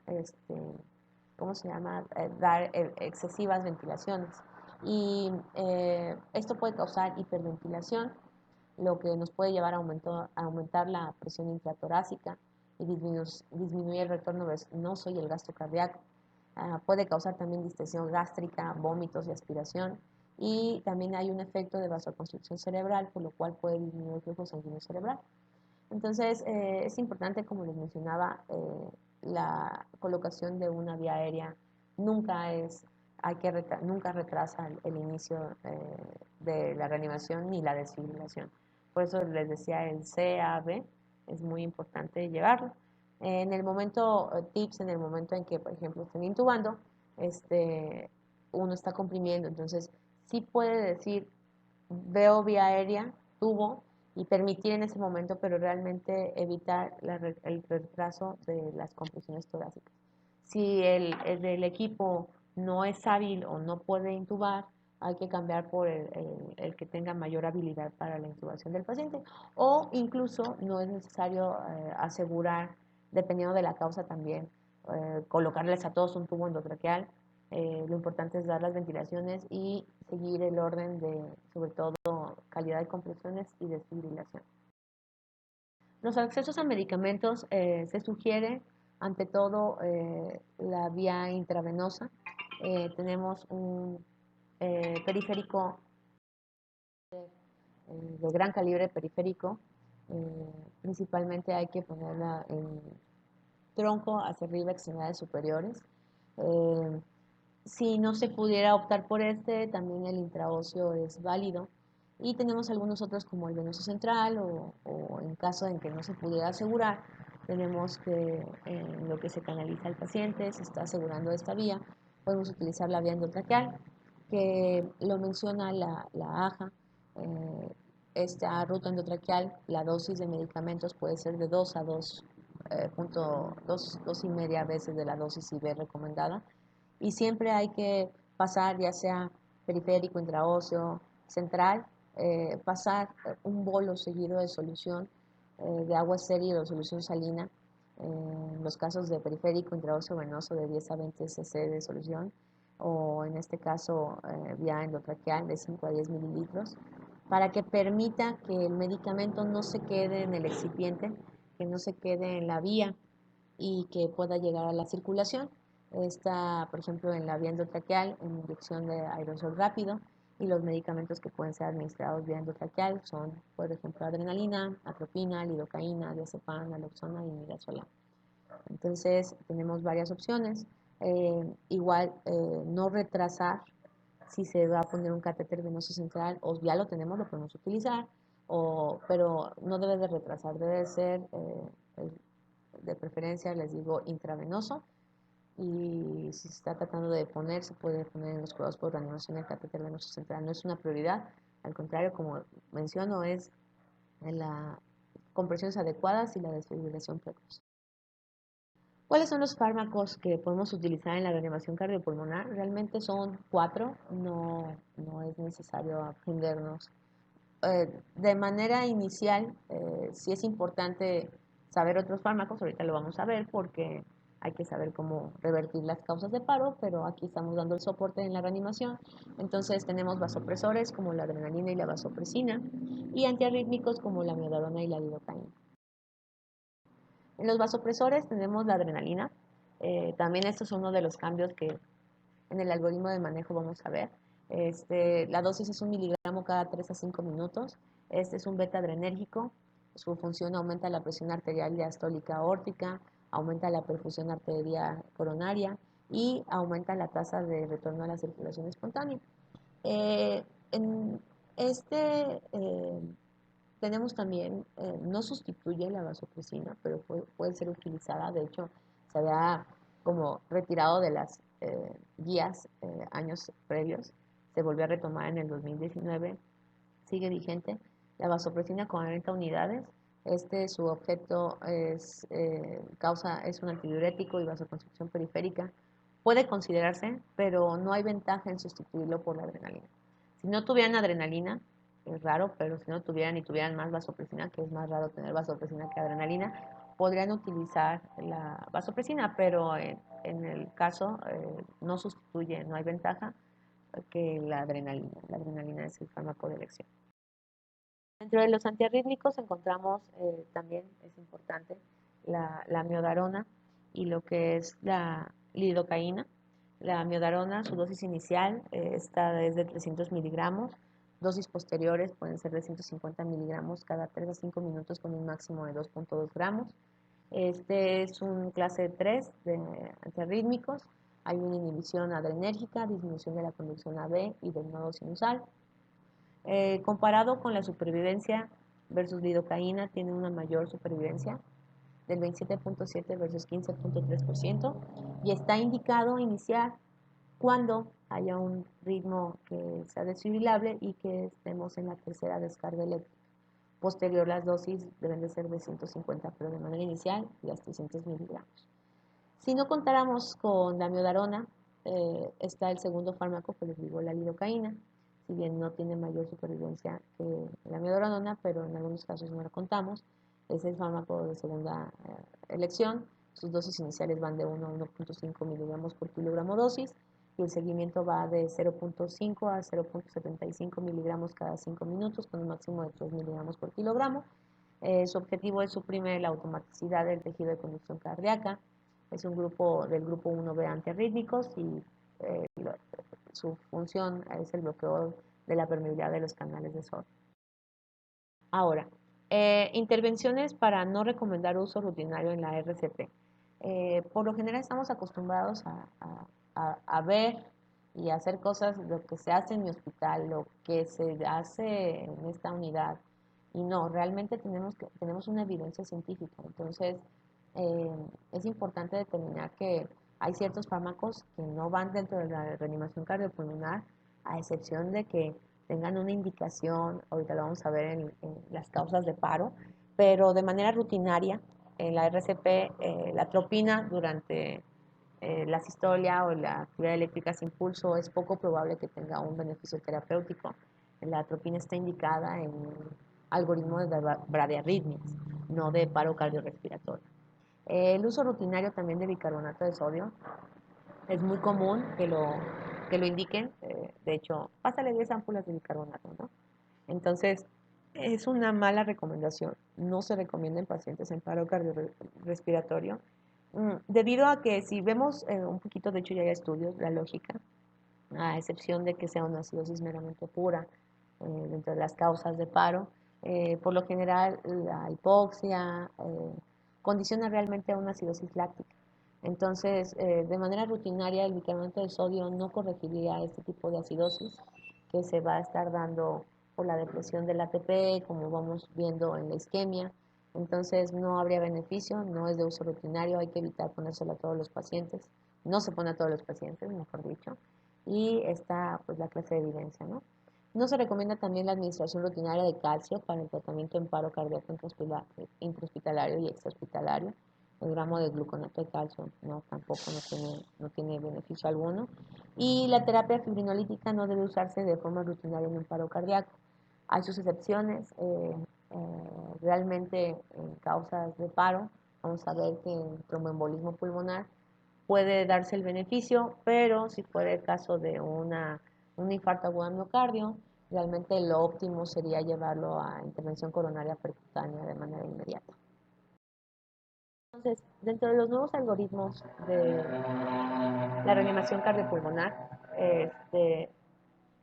¿cómo se llama?, dar excesivas ventilaciones. Y esto puede causar hiperventilación, lo que nos puede llevar a aumentar la presión intratorácica y disminuir el retorno venoso y el gasto cardíaco. Puede causar también distensión gástrica, vómitos y aspiración. y también hay un efecto de vasoconstricción cerebral, por lo cual puede disminuir el flujo sanguíneo cerebral. Entonces, es importante, como les mencionaba, la colocación de una vía aérea nunca nunca retrasa el inicio de la reanimación ni la desfibrilación. Por eso les decía el CAB, es muy importante llevarlo. En el momento, tips, en el momento en que, por ejemplo, estén intubando, uno está comprimiendo, entonces sí puede decir, veo vía aérea, tubo, y permitir en ese momento, pero realmente evitar el retraso de las compresiones torácicas. Si el del equipo no es hábil o no puede intubar, hay que cambiar por el que tenga mayor habilidad para la intubación del paciente. O incluso no es necesario asegurar, dependiendo de la causa también, colocarles a todos un tubo endotraqueal. Lo importante es dar las ventilaciones y seguir el orden de, sobre todo, calidad de compresiones y desfibrilación. Los accesos a medicamentos se sugiere, ante todo, la vía intravenosa. Tenemos un periférico de gran calibre periférico. Principalmente hay que ponerla en tronco hacia arriba, extremidades superiores. Si no se pudiera optar por también el intraóseo es válido. Y tenemos algunos otros como el venoso central o en caso en que no se pudiera asegurar, tenemos que en lo que se canaliza al paciente, se está asegurando esta vía, podemos utilizar la vía endotraqueal, que lo menciona la AJA. Esta ruta endotraqueal, la dosis de medicamentos puede ser de 2 a 2 y media veces de la dosis IV recomendada, y siempre hay que pasar, ya sea periférico, intraóseo, central, pasar un bolo seguido de solución de agua estéril o solución salina, en los casos de periférico, intraóseo, venoso, de 10 a 20 cc de solución, o en este caso vía endotraqueal de 5 a 10 mililitros, para que permita que el medicamento no se quede en el excipiente, que no se quede en la vía y que pueda llegar a la circulación. Está, por ejemplo, en la vía endotraqueal, en inyección de aerosol rápido, y los medicamentos que pueden ser administrados vía endotraqueal son, por ejemplo, adrenalina, atropina, lidocaína, diazepam, naloxona y midazolam. Entonces, tenemos varias opciones. Igual, no retrasar si se va a poner un catéter venoso central, o ya lo tenemos, lo podemos utilizar, pero no debe de retrasar, debe ser de preferencia, les digo, intravenoso, y si se está tratando de poner, se puede poner en los cuidados por reanimación el catéter venoso central. No es una prioridad, al contrario, como menciono, es las compresiones adecuadas y la desfibrilación precoz. ¿Cuáles son los fármacos que podemos utilizar en la reanimación cardiopulmonar? Realmente son 4, no es necesario aprendernos. De manera inicial, sí es importante saber otros fármacos, ahorita lo vamos a ver porque hay que saber cómo revertir las causas de paro, pero aquí estamos dando el soporte en la reanimación. Entonces tenemos vasopresores como la adrenalina y la vasopresina, y antiarrítmicos como la miodarona y la lidocaína. En los vasopresores tenemos la adrenalina. También esto es uno de los cambios que en el algoritmo de manejo vamos a ver. La dosis es 1 miligramo cada 3 a 5 minutos. Este es un beta adrenérgico. Su función aumenta la presión arterial diastólica aórtica, aumenta la perfusión arterial coronaria y aumenta la tasa de retorno a la circulación espontánea. En tenemos también, no sustituye la vasopresina, pero puede ser utilizada. De hecho, se había como retirado de las guías años previos. Se volvió a retomar en el 2019. Sigue vigente. La vasopresina con 40 unidades. Su objeto es un antidiurético y vasoconstricción periférica. Puede considerarse, pero no hay ventaja en sustituirlo por la adrenalina. Si no tuvieran adrenalina, es raro, pero si no tuvieran y tuvieran más vasopresina, que es más raro tener vasopresina que adrenalina, podrían utilizar la vasopresina, pero en el caso no sustituye, no hay ventaja que la adrenalina. La adrenalina es el fármaco de elección. Dentro de los antiarrítmicos encontramos también, es importante, la miodarona y lo que es la lidocaína. La miodarona, su dosis inicial está es de 300 miligramos. Dosis posteriores pueden ser de 150 miligramos cada 3 a 5 minutos con un máximo de 2,2 gramos. Este es un clase 3 de antiarrítmicos. Hay una inhibición adrenérgica, disminución de la conducción AB y del nodo sinusal. Comparado con la supervivencia versus lidocaína, tiene una mayor supervivencia del 27,7 versus 15,3%, y está indicado iniciar cuando haya un ritmo que sea desfibrilable y que estemos en la tercera descarga eléctrica. Posterior, las dosis deben de ser de 150, pero de manera inicial, las 300 miligramos. Si no contáramos con la miodarona, está el segundo fármaco que les digo, la lidocaína. Si bien no tiene mayor supervivencia que la miodarona, pero en algunos casos no la contamos, es el fármaco de segunda elección. Sus dosis iniciales van de 1 a 1,5 miligramos por kilogramo dosis, y el seguimiento va de 0,5 a 0,75 miligramos cada 5 minutos, con un máximo de 3 miligramos por kilogramo. Su objetivo es suprimir la automaticidad del tejido de conducción cardíaca. Es un grupo del grupo 1B antiarrítmicos, y eh, su función es el bloqueo de la permeabilidad de los canales de sodio. Ahora, intervenciones para no recomendar uso rutinario en la RCP. Por lo general estamos acostumbrados a ver y a hacer cosas, lo que se hace en mi hospital, lo que se hace en esta unidad. Y no, realmente tenemos una evidencia científica. Entonces, eh, es importante determinar que hay ciertos fármacos que no van dentro de la reanimación cardiopulmonar, a excepción de que tengan una indicación. Ahorita lo vamos a ver en las causas de paro, pero de manera rutinaria, en la RCP, la atropina durante la sistolia o la actividad eléctrica sin pulso es poco probable que tenga un beneficio terapéutico. La atropina está indicada en algoritmo de bradiarritmias, no de paro cardiorrespiratorio. El uso rutinario también de bicarbonato de sodio es muy común que lo indiquen. De hecho, pásale 10 ámpulas de bicarbonato, ¿no? Entonces, es una mala recomendación. No se recomienda en pacientes en paro cardiorrespiratorio, debido a que si vemos un poquito, de hecho ya hay estudios, la lógica, a excepción de que sea una acidosis meramente pura, dentro de las causas de paro, por lo general la hipoxia condiciona realmente a una acidosis láctica. Entonces, de manera rutinaria, el bicarbonato de sodio no corregiría este tipo de acidosis que se va a estar dando por la depresión del ATP, como vamos viendo en la isquemia. Entonces, no habría beneficio, no es de uso rutinario, hay que evitar ponérselo a todos los pacientes. No se pone a todos los pacientes, mejor dicho. Y está pues la clase de evidencia, ¿no? No se recomienda también la administración rutinaria de calcio para el tratamiento en paro cardíaco intrahospitalario y extrahospitalario. El gramo de gluconato de calcio no, tampoco no tiene beneficio alguno. Y la terapia fibrinolítica no debe usarse de forma rutinaria en un paro cardíaco. Hay sus excepciones. Realmente en causas de paro, vamos a ver que en tromboembolismo pulmonar puede darse el beneficio, pero si fuera el caso de un infarto agudo de miocardio, realmente lo óptimo sería llevarlo a intervención coronaria percutánea de manera inmediata. Entonces, dentro de los nuevos algoritmos de la reanimación cardiopulmonar,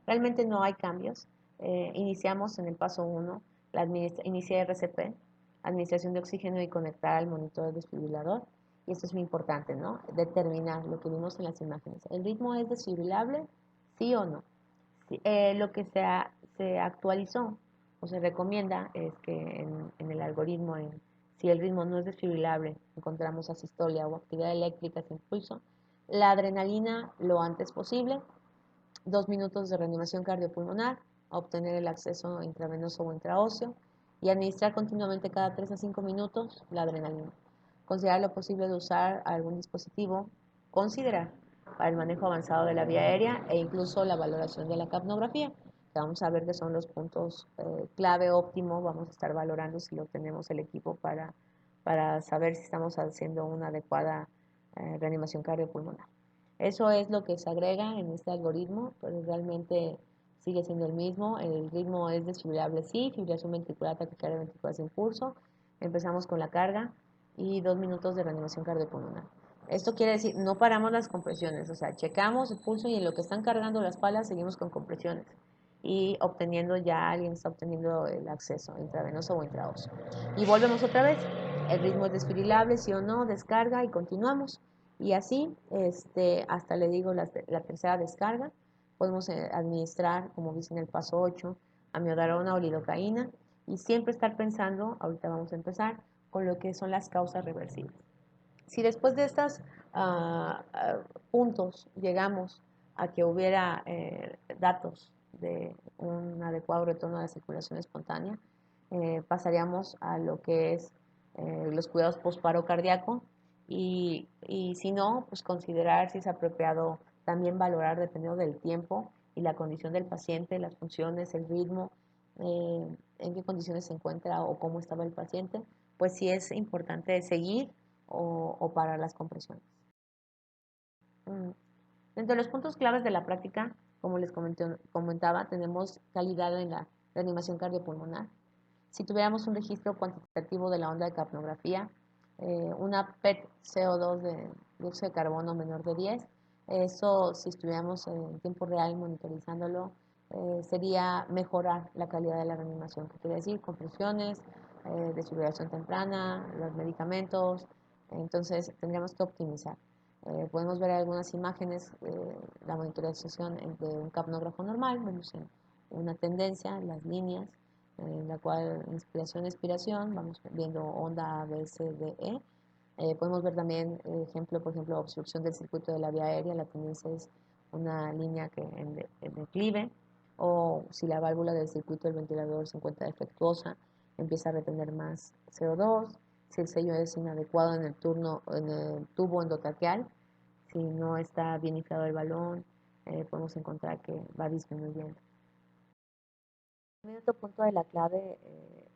realmente no hay cambios. Iniciamos en el paso 1, inicia RCP, administración de oxígeno y conectar al monitor desfibrilador. Y esto es muy importante, ¿no? Determinar lo que vimos en las imágenes. ¿El ritmo es desfibrilable? ¿Sí o no? Sí, lo que se actualizó o se recomienda es que en el algoritmo, si el ritmo no es desfibrilable, encontramos asistolia o actividad eléctrica sin pulso, la adrenalina lo antes posible, 2 minutos de reanimación cardiopulmonar, obtener el acceso intravenoso o intraóseo y administrar continuamente cada 3 a 5 minutos la adrenalina. Considerar lo posible de usar algún dispositivo, considerar para el manejo avanzado de la vía aérea e incluso la valoración de la capnografía, que vamos a ver que son los puntos clave óptimo. Vamos a estar valorando si lo tenemos el equipo para saber si estamos haciendo una adecuada reanimación cardiopulmonar. Eso es lo que se agrega en este algoritmo, pero realmente sigue siendo el mismo. El ritmo es desfibrilable, sí, fibrilación ventricular, taquicardia ventricular sin pulso. Empezamos con la carga y 2 minutos de reanimación cardiopulmonar. Esto quiere decir, no paramos las compresiones, o sea, checamos el pulso y en lo que están cargando las palas seguimos con compresiones y obteniendo ya, alguien está obteniendo el acceso intravenoso o intraóseo. Y volvemos otra vez, el ritmo es desfibrilable, sí o no, descarga y continuamos. Y así, hasta le digo la tercera descarga, podemos administrar, como dice en el paso 8, amiodarona o lidocaína y siempre estar pensando, ahorita vamos a empezar, con lo que son las causas reversibles. Si después de estos puntos llegamos a que hubiera datos de un adecuado retorno a la circulación espontánea, pasaríamos a lo que es los cuidados posparo cardíaco y si no, pues considerar si es apropiado también valorar dependiendo del tiempo y la condición del paciente, las funciones, el ritmo, en qué condiciones se encuentra o cómo estaba el paciente, pues sí es importante seguir o para las compresiones. Dentro de los puntos claves de la práctica, como les comentaba, tenemos calidad en la reanimación cardiopulmonar. Si tuviéramos un registro cuantitativo de la onda de capnografía, una PET CO2 de dióxido de carbono menor de 10, eso si estuviéramos en tiempo real monitorizándolo, sería mejorar la calidad de la reanimación, que quiere decir compresiones, desfibrilación temprana, los medicamentos, entonces tendríamos que optimizar. Podemos ver algunas imágenes, la monitorización de un capnógrafo normal, vemos una tendencia, las líneas, en la cual inspiración, expiración, vamos viendo onda A, B, C, D, E. Podemos ver también, por ejemplo, obstrucción del circuito de la vía aérea, la tendencia es una línea que en declive, o si la válvula del circuito del ventilador se encuentra defectuosa, empieza a retener más CO2, si el sello es inadecuado en en el tubo endotraqueal, si no está bien inflado el balón, podemos encontrar que va disminuyendo. También otro punto de la clave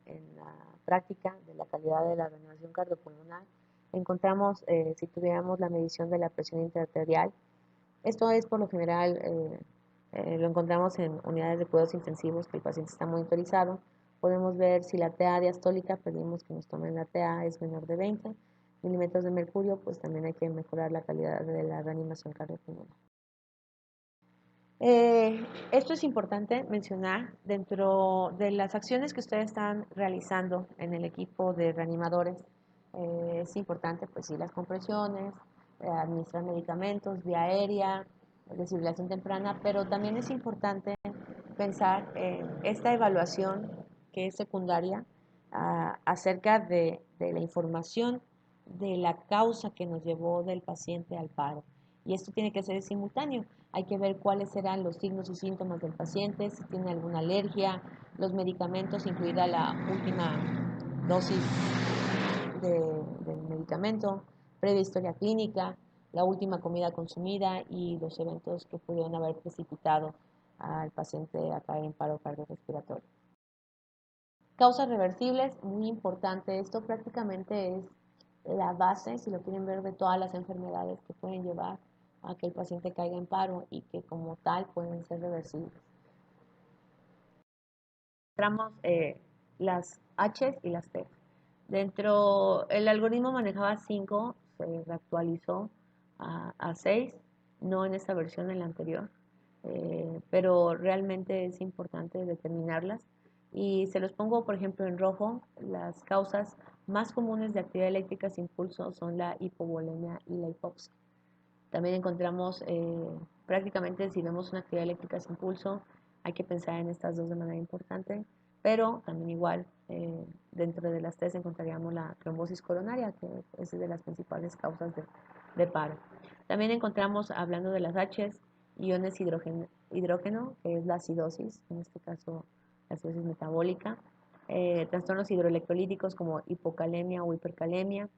en la práctica de la calidad de la reanimación cardiopulmonar, encontramos si tuviéramos la medición de la presión intraarterial. Esto es por lo general, lo encontramos en unidades de cuidados intensivos que el paciente está monitorizado. Podemos ver si la TA diastólica, pedimos que nos tomen la TA, es menor de 20 milímetros de mercurio, pues también hay que mejorar la calidad de la reanimación cardiopulmonar. Esto es importante mencionar dentro de las acciones que ustedes están realizando en el equipo de reanimadores. Es importante, pues sí, las compresiones, administrar medicamentos, vía aérea, desfibrilación temprana, pero también es importante pensar en esta evaluación que es secundaria acerca de la información de la causa que nos llevó del paciente al paro. Y esto tiene que ser simultáneo. Hay que ver cuáles serán los signos y síntomas del paciente, si tiene alguna alergia, los medicamentos, incluida la última dosis del medicamento, previa historia clínica, la última comida consumida y los eventos que pudieron haber precipitado al paciente a caer en paro cardiorrespiratorio. Causas reversibles, muy importante. Esto prácticamente es la base, si lo quieren ver, de todas las enfermedades que pueden llevar a que el paciente caiga en paro y que como tal pueden ser reversibles. Encontramos las H y las T. Dentro, el algoritmo manejaba 5, se reactualizó a 6, no en esta versión, en la anterior, pero realmente es importante determinarlas. Y se los pongo, por ejemplo, en rojo, las causas más comunes de actividad eléctrica sin pulso son la hipovolemia y la hipoxia. También encontramos prácticamente si vemos una actividad eléctrica sin pulso, hay que pensar en estas dos de manera importante, pero también igual dentro de las tres encontraríamos la trombosis coronaria, que es de las principales causas de paro. También encontramos, hablando de las H's, iones hidrógeno, que es la acidosis, en este caso la acidosis metabólica, trastornos hidroelectrolíticos como hipocalemia o hipercalemia.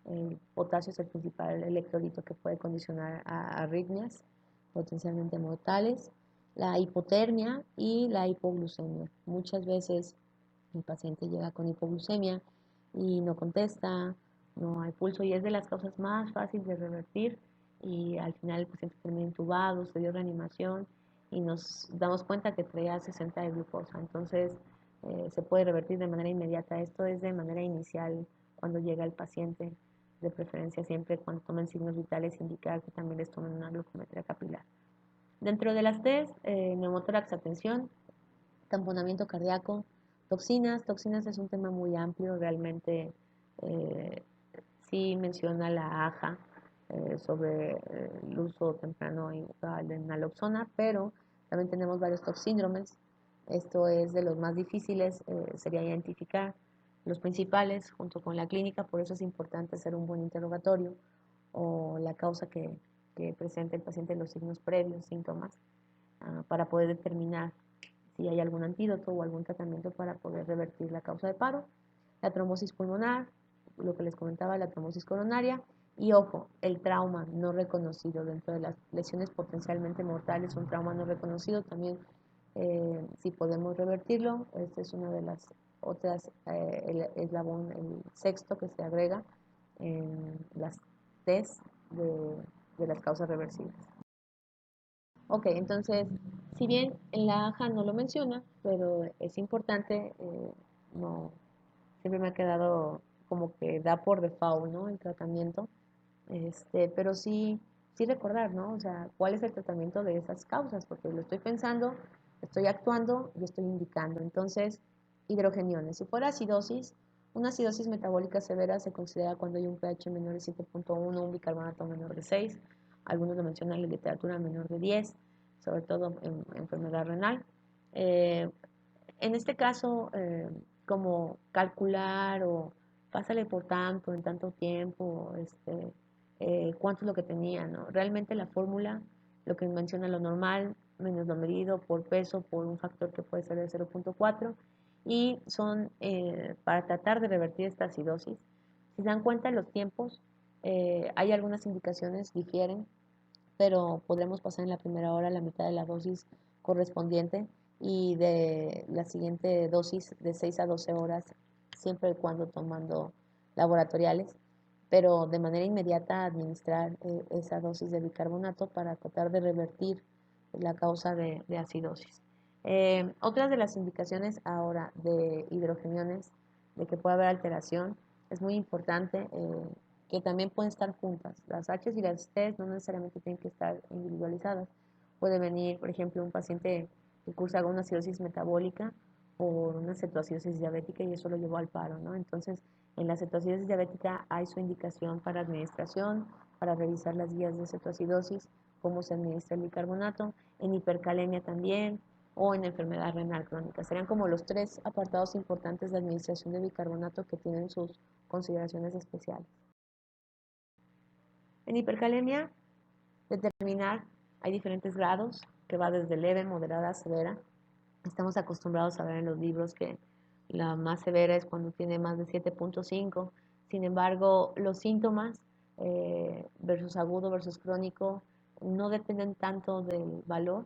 El potasio es el principal electrolito que puede condicionar a arritmias potencialmente mortales, la hipotermia y la hipoglucemia. Muchas veces el paciente llega con hipoglucemia y no contesta, no hay pulso y es de las causas más fáciles de revertir y al final el paciente termina intubado, se dio reanimación y nos damos cuenta que traía 60 de glucosa. Entonces se puede revertir de manera inmediata. Esto es de manera inicial cuando llega el paciente de preferencia siempre cuando tomen signos vitales indicar que también les tomen una glucometría capilar. Dentro de las test, neumotórax a tensión, tamponamiento cardíaco, toxinas es un tema muy amplio, realmente eh, sí menciona la AJA sobre el uso temprano de naloxona, pero también tenemos varios toxíndromes. Esto es de los más difíciles, sería identificar los principales junto con la clínica, por eso es importante hacer un buen interrogatorio o la causa que presente el paciente, los signos previos, síntomas, para poder determinar si hay algún antídoto o algún tratamiento para poder revertir la causa de paro. La trombosis pulmonar, lo que les comentaba, la trombosis coronaria. Y ojo, el trauma no reconocido dentro de las lesiones potencialmente mortales, un trauma no reconocido, también si podemos revertirlo, esta es una de las otras, el eslabón, el sexto que se agrega en las test de las causas reversibles. Ok, entonces, si bien en la AJA no lo menciona, pero es importante, no, siempre me ha quedado como que da por default, ¿no? El tratamiento, pero sí recordar, ¿no? O sea, cuál es el tratamiento de esas causas, porque lo estoy pensando, estoy actuando y estoy indicando. Entonces, hidrogeniones. Si fuera acidosis, una acidosis metabólica severa se considera cuando hay un pH menor de 7.1, un bicarbonato menor de 6, algunos lo mencionan en la literatura menor de 10, sobre todo en enfermedad renal. Eh, en este caso, como calcular o pásale por tanto, en tanto tiempo, cuánto es lo que tenía, ¿no? Realmente la fórmula, lo que menciona lo normal, menos lo medido por peso, por un factor que puede ser de 0.4, y son para tratar de revertir esta acidosis. Si se dan cuenta en los tiempos, hay algunas indicaciones, difieren, pero podremos pasar en la primera hora la mitad de la dosis correspondiente y de la siguiente dosis de 6 a 12 horas, siempre y cuando tomando laboratoriales, pero de manera inmediata administrar esa dosis de bicarbonato para tratar de revertir la causa de acidosis. Otras de las indicaciones ahora de hidrogeniones, de que puede haber alteración, es muy importante que también pueden estar juntas. Las H y las T no necesariamente tienen que estar individualizadas. Puede venir, por ejemplo, un paciente que cursa alguna acidosis metabólica por una cetoacidosis diabética y eso lo llevó al paro, ¿no? Entonces, en la cetoacidosis diabética hay su indicación para administración, para revisar las guías de cetoacidosis, cómo se administra el bicarbonato, en hipercalemia también, o en enfermedad renal crónica. Serían como los tres apartados importantes de administración de bicarbonato que tienen sus consideraciones especiales. En hipercalemia, determinar, hay diferentes grados, que va desde leve, moderada, severa. Estamos acostumbrados a ver en los libros que la más severa es cuando tiene más de 7.5. Sin embargo, los síntomas versus agudo versus crónico no dependen tanto del valor,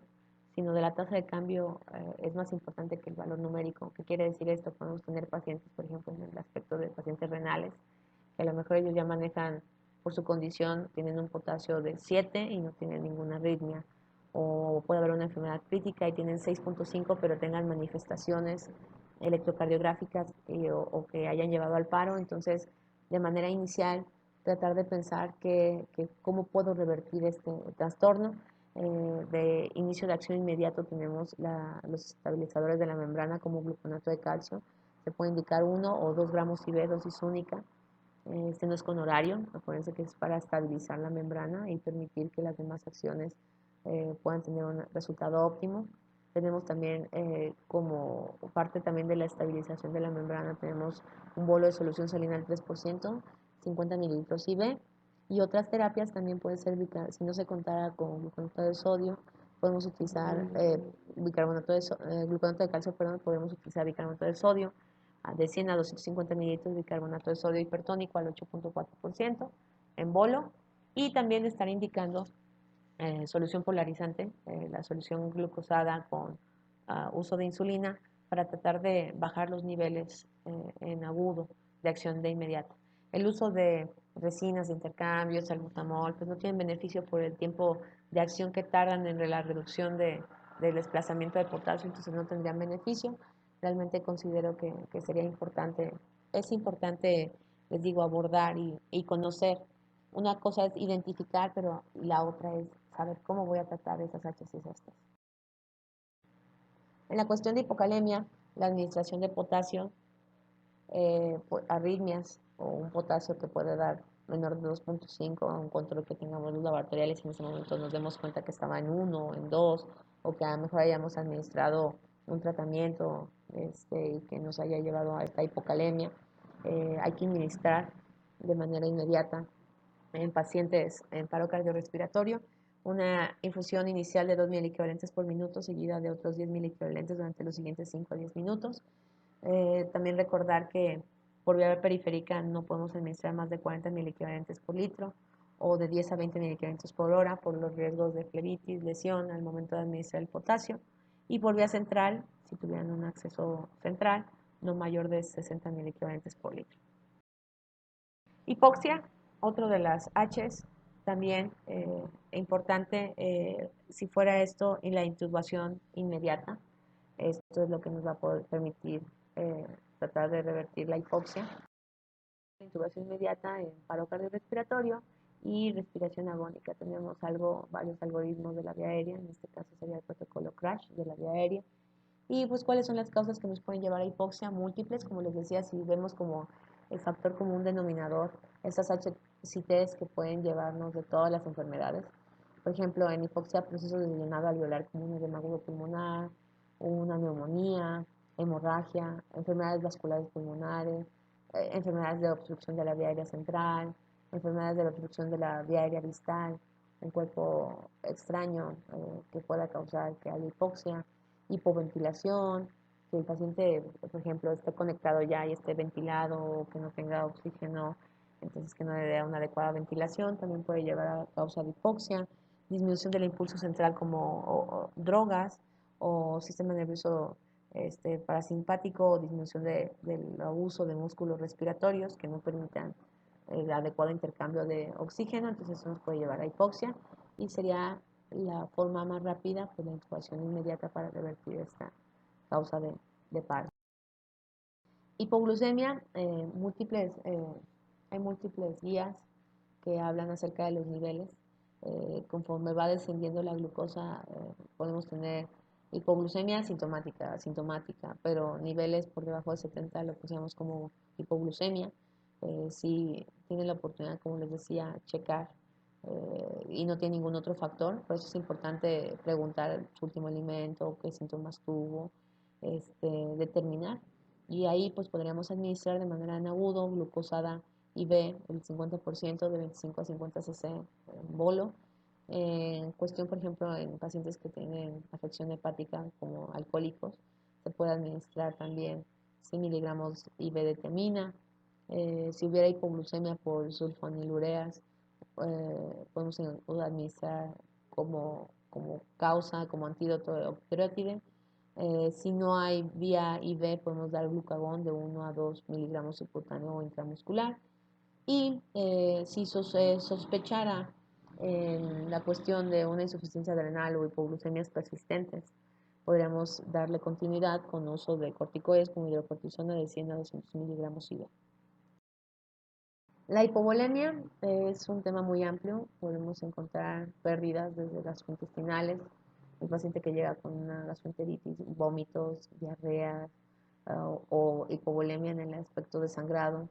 sino de la tasa de cambio. Es más importante que el valor numérico. ¿Qué quiere decir esto? Podemos tener pacientes, por ejemplo, en el aspecto de pacientes renales, que a lo mejor ellos ya manejan por su condición, tienen un potasio de 7 y no tienen ninguna arritmia. O puede haber una enfermedad crítica y tienen 6.5, pero tengan manifestaciones electrocardiográficas o que hayan llevado al paro. Entonces, de manera inicial, tratar de pensar cómo puedo revertir este trastorno. De inicio de acción inmediato tenemos los estabilizadores de la membrana como gluconato de calcio. Se puede indicar 1 o 2 gramos IV, dosis única. Este no es con horario, acuérdense que es para estabilizar la membrana y permitir que las demás acciones puedan tener un resultado óptimo. Tenemos también como parte también de la estabilización de la membrana, tenemos un bolo de solución salina al 3%, 50 mililitros IV, y otras terapias también pueden ser, si no se contara con gluconato de sodio, podemos utilizar gluconato de calcio, perdón, podemos utilizar bicarbonato de sodio, de 100 a 250 mililitros de bicarbonato de sodio hipertónico al 8.4% en bolo, y también estar indicando solución polarizante, la solución glucosada con uso de insulina para tratar de bajar los niveles en agudo de acción de inmediato. El uso de resinas de intercambio, salbutamol, pues no tienen beneficio por el tiempo de acción que tardan en la reducción del desplazamiento de potasio, entonces no tendrían beneficio. Realmente considero que sería importante, es importante les digo, abordar y conocer. Una cosa es identificar, pero la otra es saber cómo voy a tratar esas Hs y esas Ts. En la cuestión de hipocalemia, la administración de potasio, arritmias o un potasio que puede dar menor de 2.5, un control que tengamos los laboratoriales en ese momento nos demos cuenta que estaba en 1, en 2, o que a lo mejor hayamos administrado un tratamiento y que nos haya llevado a esta hipocalemia. Hay que administrar de manera inmediata en pacientes en paro cardiorrespiratorio una infusión inicial de 2 miliequivalentes por minuto seguida de otros 10 miliequivalentes durante los siguientes 5 a 10 minutos. También recordar que por vía periférica no podemos administrar más de 40 miliequivalentes por litro o de 10 a 20 miliequivalentes por hora por los riesgos de flebitis, lesión al momento de administrar el potasio. Y por vía central, si tuvieran un acceso central, no mayor de 60 miliequivalentes por litro. Hipoxia, otro de las Hs, también importante, si fuera esto en la intubación inmediata, esto es lo que nos va a poder permitir tratar de revertir la hipoxia. Intubación inmediata en paro cardiorrespiratorio y respiración agónica. Tenemos varios algoritmos de la vía aérea, en este caso sería el protocolo CRASH de la vía aérea. Y pues cuáles son las causas que nos pueden llevar a hipoxia múltiples, como les decía, si vemos como el factor común denominador, esas HCTs que pueden llevarnos de todas las enfermedades. Por ejemplo, en hipoxia, procesos de llenado alveolar como un edema agudo pulmonar, una neumonía, hemorragia, enfermedades vasculares pulmonares, enfermedades de obstrucción de la vía aérea central, enfermedades de la obstrucción de la vía aérea distal, un cuerpo extraño que pueda causar que haya hipoxia, hipoventilación, que el paciente, por ejemplo, esté conectado ya y esté ventilado o que no tenga oxígeno, entonces que no le dé una adecuada ventilación, también puede llevar a causa de hipoxia, disminución del impulso central como drogas o sistema nervioso parasimpático o disminución del abuso de músculos respiratorios que no permitan el adecuado intercambio de oxígeno, entonces eso nos puede llevar a hipoxia y sería la forma más rápida, pues la intubación inmediata para revertir esta causa de paro. Hipoglucemia, hay múltiples guías que hablan acerca de los niveles. Conforme va descendiendo la glucosa, podemos tener hipoglucemia sintomática, pero niveles por debajo de 70 lo pusimos como hipoglucemia. Si tienen la oportunidad, como les decía, checar y no tiene ningún otro factor, por eso es importante preguntar su último alimento, qué síntomas tuvo, determinar. Y ahí pues podríamos administrar de manera en agudo glucosada IV, el 50% de 25 a 50 cc en bolo. En cuestión, por ejemplo, en pacientes que tienen afección hepática como alcohólicos, se puede administrar también 100 miligramos IV de temina. Si hubiera hipoglucemia por sulfonilureas, podemos administrar como causa, como antídoto de octreotide. Si no hay vía IV, podemos dar glucagón de 1 a 2 miligramos subcutáneo o intramuscular. Y si se sospechara en la cuestión de una insuficiencia adrenal o hipoglucemias persistentes, podríamos darle continuidad con uso de corticoides como hidrocortisona de 100 a 200 miligramos IV. La hipovolemia es un tema muy amplio, podemos encontrar pérdidas desde gastrointestinales, el paciente que llega con una gastroenteritis, vómitos, diarrea o hipovolemia en el aspecto de sangrado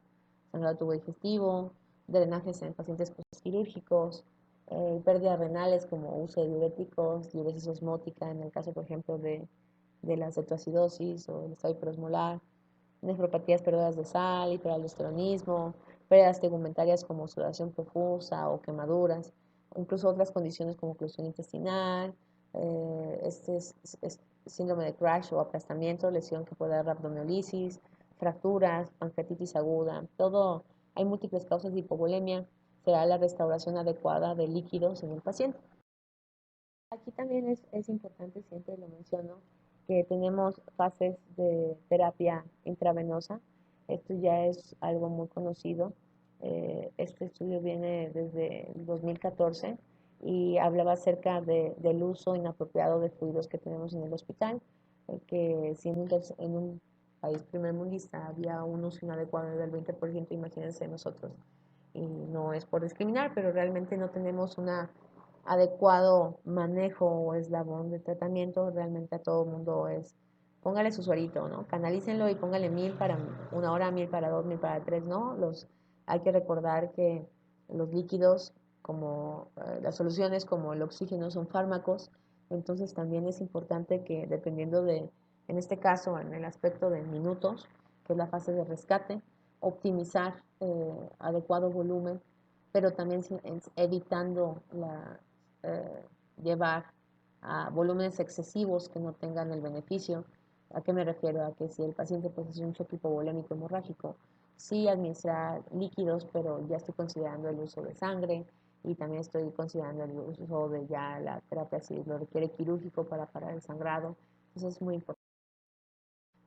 tubo digestivo, drenajes en pacientes postquirúrgicos, pérdidas renales como uso de diuréticos, diuresis osmótica en el caso, por ejemplo, de la cetoacidosis o el estado hiperosmolar, nefropatías perduras de sal, hiperaldosteronismo, pérdidas tegumentarias como sudoración profusa o quemaduras, incluso otras condiciones como oclusión intestinal, síndrome de crash o aplastamiento, lesión que puede dar rhabdomiolisis, fracturas, pancreatitis aguda, todo, hay múltiples causas de hipovolemia, será la restauración adecuada de líquidos en el paciente. Aquí también es importante, siempre lo menciono, que tenemos fases de terapia intravenosa. Esto ya es algo muy conocido. Este estudio viene desde el 2014 y hablaba acerca del uso inapropiado de fluidos que tenemos en el hospital, que si en un país primermundista había un uso inadecuado del 20%, imagínense nosotros. Y no es por discriminar, pero realmente no tenemos un adecuado manejo o eslabón de tratamiento. Realmente a todo mundo es, póngale su suerito, ¿no? Canalícenlo y póngale 1000 para una hora, 1000 para dos, 1000 para tres, ¿no? Hay que recordar que los líquidos, como las soluciones como el oxígeno, son fármacos. Entonces también es importante que, dependiendo de, en este caso, en el aspecto de minutos, que es la fase de rescate, optimizar adecuado volumen, pero también evitando eh, llevar a volúmenes excesivos que no tengan el beneficio. ¿A qué me refiero? A que si el paciente posee un shock hipovolémico hemorrágico, sí administrar líquidos, pero ya estoy considerando el uso de sangre y también estoy considerando el uso de ya la terapia si lo requiere quirúrgico para parar el sangrado. Eso es muy importante.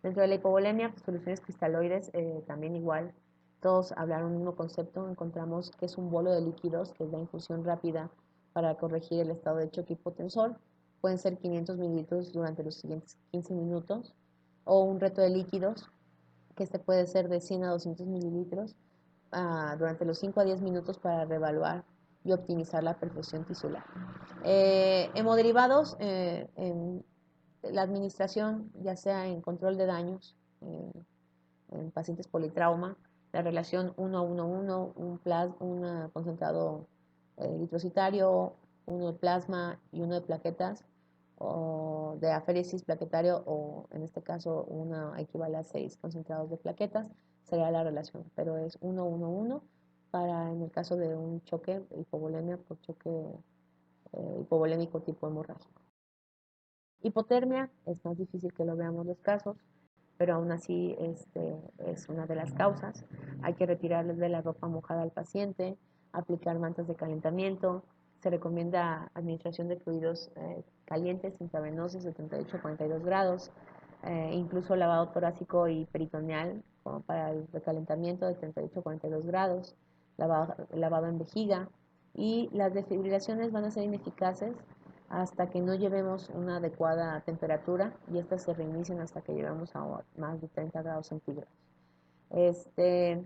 Dentro de la hipovolemia, pues, soluciones cristaloides, también igual, todos hablaron un mismo concepto, encontramos que es un bolo de líquidos, que es la infusión rápida para corregir el estado de choque hipotensor. Pueden ser 500 mililitros durante los siguientes 15 minutos, o un reto de líquidos, que este puede ser de 100 a 200 mililitros durante los 5 a 10 minutos para reevaluar y optimizar la perfusión tisular. Hemoderivados, en la administración, ya sea en control de daños, en pacientes politrauma, la relación 1 a 1 1, un concentrado eritrocitario, uno de plasma y uno de plaquetas, o de aféresis plaquetario, o en este caso una equivale a 6 concentrados de plaquetas, sería la relación, pero es 1 1 1 para en el caso de un choque, hipovolemia por choque hipovolémico tipo hemorrágico. Hipotermia, es más difícil que lo veamos los casos, pero aún así es una de las causas. Hay que retirarles de la ropa mojada al paciente, aplicar mantas de calentamiento. Se recomienda administración de fluidos calientes, intravenosos, de 38 a 42 grados, incluso lavado torácico y peritoneal, como para el recalentamiento de 38 a 42 grados, lavado en vejiga. Y las desfibrilaciones van a ser ineficaces hasta que no llevemos una adecuada temperatura y estas se reinician hasta que llevemos a más de 30 grados centígrados. Este,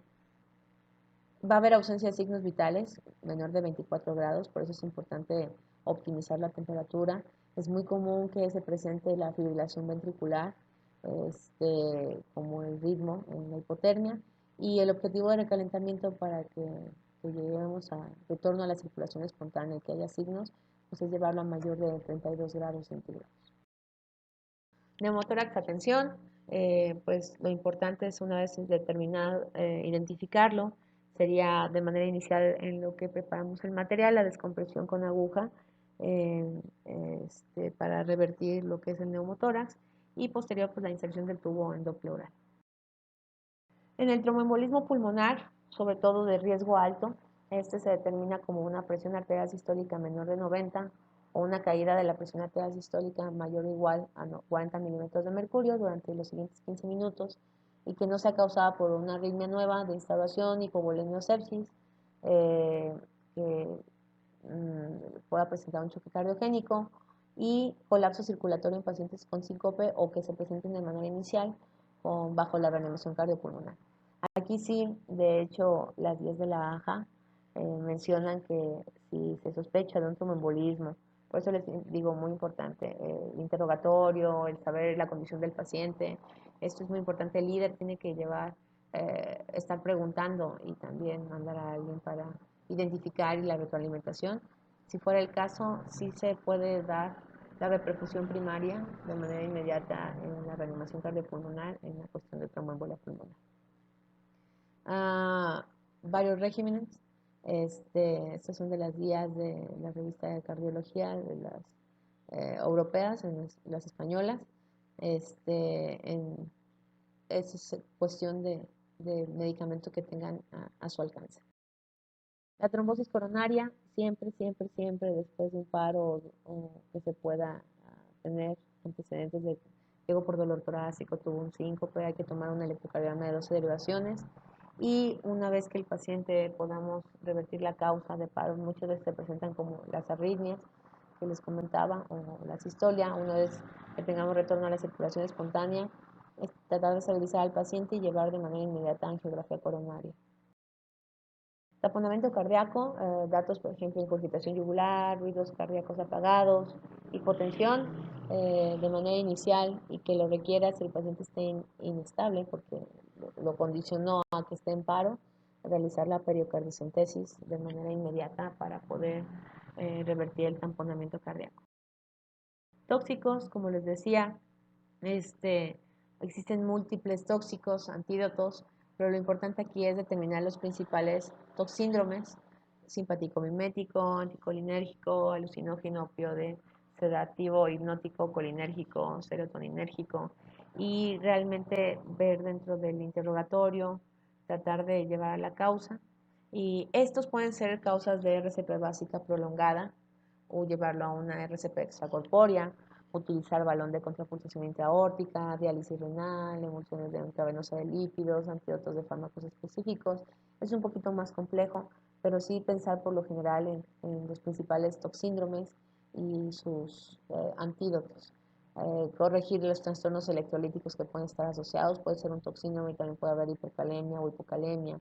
va a haber ausencia de signos vitales menor de 24 grados, por eso es importante optimizar la temperatura. Es muy común que se presente la fibrilación ventricular, como el ritmo en la hipotermia, y el objetivo de recalentamiento para que lleguemos a retorno a la circulación espontánea y que haya signos, pues es llevarlo a mayor de 32 grados centígrados. Neumotórax, atención, pues lo importante es, una vez determinado, identificarlo, sería de manera inicial en lo que preparamos el material, la descompresión con aguja, para revertir lo que es el neumotórax, y posterior pues la inserción del tubo endopleural. En el tromboembolismo pulmonar, sobre todo de riesgo alto, este se determina como una presión arterial sistólica menor de 90 o una caída de la presión arterial sistólica mayor o igual a 40 milímetros de mercurio durante los siguientes 15 minutos y que no sea causada por una arritmia nueva de instauración, hipovolemia o sepsis, que pueda presentar un choque cardiogénico y colapso circulatorio en pacientes con síncope o que se presenten de manera inicial bajo la reanimación cardiopulmonar. Aquí sí, de hecho, las guías de la AJA mencionan que si se sospecha de un tromboembolismo, por eso les digo, muy importante, el interrogatorio, el saber la condición del paciente, esto es muy importante. El líder tiene que estar preguntando y también mandar a alguien para identificar y la retroalimentación. Si fuera el caso, sí se puede dar la reperfusión primaria de manera inmediata en la reanimación cardiopulmonar en la cuestión de tromboembolia pulmonar. Varios regímenes. Estas son de las guías de la revista de cardiología de las europeas, en las españolas. Es cuestión de medicamento que tengan a su alcance. La trombosis coronaria, siempre, siempre, siempre después de un paro o que se pueda tener antecedentes de llegó por dolor torácico, tuvo un síncope, hay que tomar un electrocardiograma de 12 derivaciones y una vez que el paciente podamos revertir la causa de paro, muchas veces se presentan como las arritmias que les comentaba o la sistolia, una vez que tengamos retorno a la circulación espontánea, es tratar de estabilizar al paciente y llevar de manera inmediata angiografía coronaria. Taponamiento cardíaco, datos por ejemplo incurgitación yugular, ruidos cardíacos apagados, hipotensión de manera inicial y que lo requiera si el paciente esté inestable porque lo condicionó a que esté en paro, realizar la periocardiocentesis de manera inmediata para poder revertir el tamponamiento cardíaco. Tóxicos, como les decía, existen múltiples tóxicos, antídotos, pero lo importante aquí es determinar los principales toxíndromes: simpático-mimético, anticolinérgico, alucinógeno, opioide, sedativo, hipnótico, colinérgico, serotoninérgico, y realmente ver dentro del interrogatorio, tratar de llevar a la causa. Y estos pueden ser causas de RCP básica prolongada o llevarlo a una RCP extracorpórea, utilizar balón de contrapulsación intraórtica, diálisis renal, emulsiones de intravenosa de lípidos, antídotos de fármacos específicos. Es un poquito más complejo, pero sí pensar por lo general en los principales toxíndromes y sus antídotos. Corregir los trastornos electrolíticos que pueden estar asociados, puede ser un toxíndrome y también puede haber hipercalemia o hipocalemia,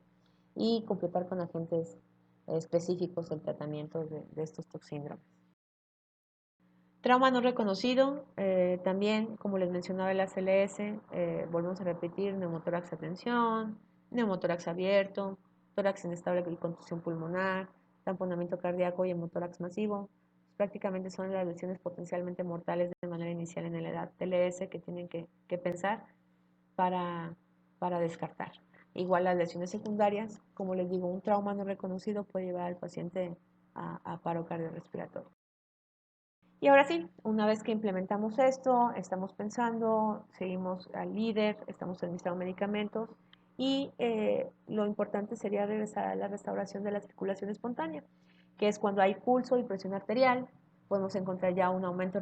y completar con agentes específicos el tratamiento de estos toxíndromes. Trauma no reconocido, también, como les mencionaba el ACLS, volvemos a repetir: neumotórax a tensión, neumotórax abierto, tórax inestable y contusión pulmonar, tamponamiento cardíaco y hemotórax masivo. Prácticamente son las lesiones potencialmente mortales de manera inicial en la edad TLS que tienen que pensar para, para descartar. Igual las lesiones secundarias, como les digo, un trauma no reconocido puede llevar al paciente a paro cardiorrespiratorio. Y ahora sí, una vez que implementamos esto, estamos pensando, seguimos al líder, estamos administrando medicamentos y lo importante sería regresar a la restauración de la circulación espontánea, que es cuando hay pulso y presión arterial. Podemos encontrar ya un aumento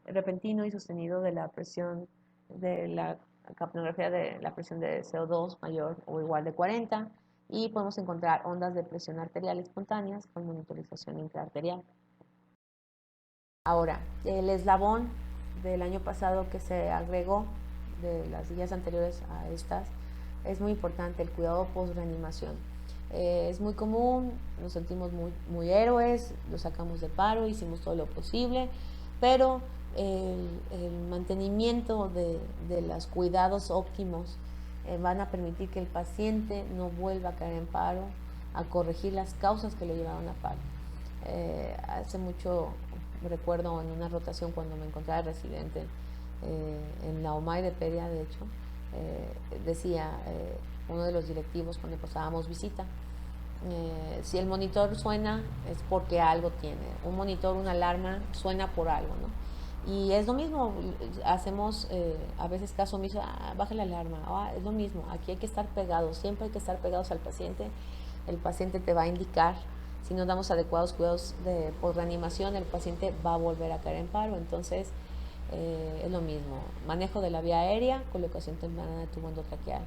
repentino y sostenido de la presión de la capnografía de la presión de CO2 mayor o igual de 40, y podemos encontrar ondas de presión arterial espontáneas con monitorización intraarterial. Ahora, el eslabón del año pasado que se agregó de las guías anteriores a estas es muy importante: el cuidado post-reanimación. Es muy común, nos sentimos muy héroes, lo sacamos de paro, hicimos todo lo posible, pero el mantenimiento de los cuidados óptimos van a permitir que el paciente no vuelva a caer en paro, a corregir las causas que lo llevaron a paro. Hace mucho recuerdo en una rotación cuando me encontraba de residente en la OMAI de Pedia, de hecho, decía uno de los directivos cuando pasábamos visita: si el monitor suena es porque algo tiene. Un monitor, una alarma, suena por algo, ¿no? Y es lo mismo, hacemos a veces caso omiso: baja la alarma, es lo mismo, aquí hay que estar pegados, siempre hay que estar pegados al paciente. El paciente te va a indicar. Si no damos adecuados cuidados de reanimación, el paciente va a volver a caer en paro. Entonces, es lo mismo: manejo de la vía aérea, colocación temprana de tubo endotraqueal.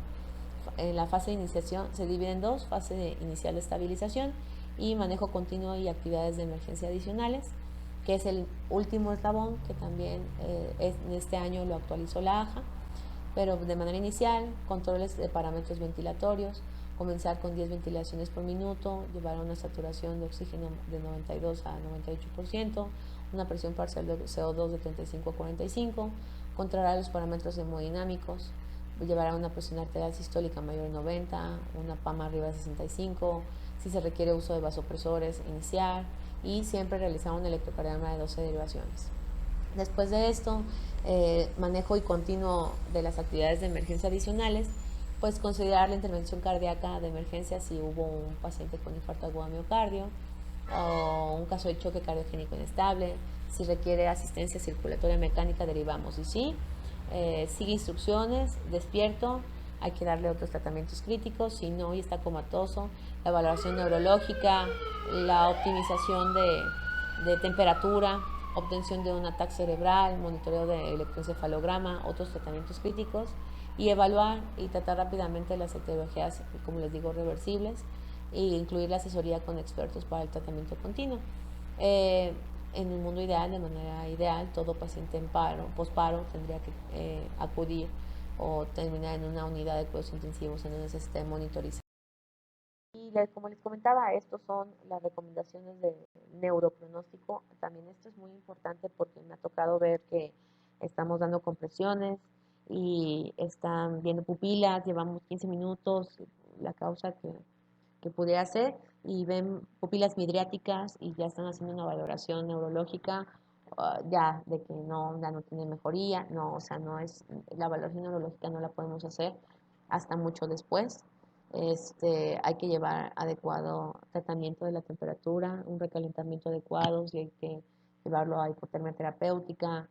En la fase de iniciación se divide en dos: fase inicial de estabilización y manejo continuo y actividades de emergencia adicionales, que es el último eslabón que también en este año lo actualizó la AJA, pero de manera inicial, controles de parámetros ventilatorios, comenzar con 10 ventilaciones por minuto, llevar a una saturación de oxígeno de 92 a 98%, una presión parcial de CO2 de 35 a 45, controlar los parámetros hemodinámicos, llevar a una presión arterial sistólica mayor de 90, una PAMA arriba de 65, si se requiere uso de vasopresores, iniciar, y siempre realizar un electrocardiograma de 12 derivaciones. Después de esto, manejo y continuo de las actividades de emergencia adicionales, pues considerar la intervención cardíaca de emergencia si hubo un paciente con infarto agudo a miocardio o un caso de choque cardiogénico inestable. Si requiere asistencia circulatoria mecánica, derivamos. Y sí, sigue instrucciones, despierto, hay que darle otros tratamientos críticos. Si no y está comatoso, la valoración neurológica, la optimización de temperatura, obtención de un ataque cerebral, monitoreo de electroencefalograma, otros tratamientos críticos, y evaluar y tratar rápidamente las etiologías, como les digo, reversibles, e incluir la asesoría con expertos para el tratamiento continuo. En un mundo ideal, de manera ideal, todo paciente en paro, posparo, tendría que acudir o terminar en una unidad de cuidados intensivos en donde se esté monitorizando. Y como les comentaba, estos son las recomendaciones de neuropronóstico. También esto es muy importante porque me ha tocado ver que estamos dando compresiones y están viendo pupilas, llevamos 15 minutos, la causa que pudiera ser, y ven pupilas midriáticas y ya están haciendo una valoración neurológica ya de que no, ya no tiene mejoría, no, o sea, no es, la valoración neurológica no la podemos hacer hasta mucho después. Hay que llevar adecuado tratamiento de la temperatura, un recalentamiento adecuado, si hay que llevarlo a hipotermia terapéutica.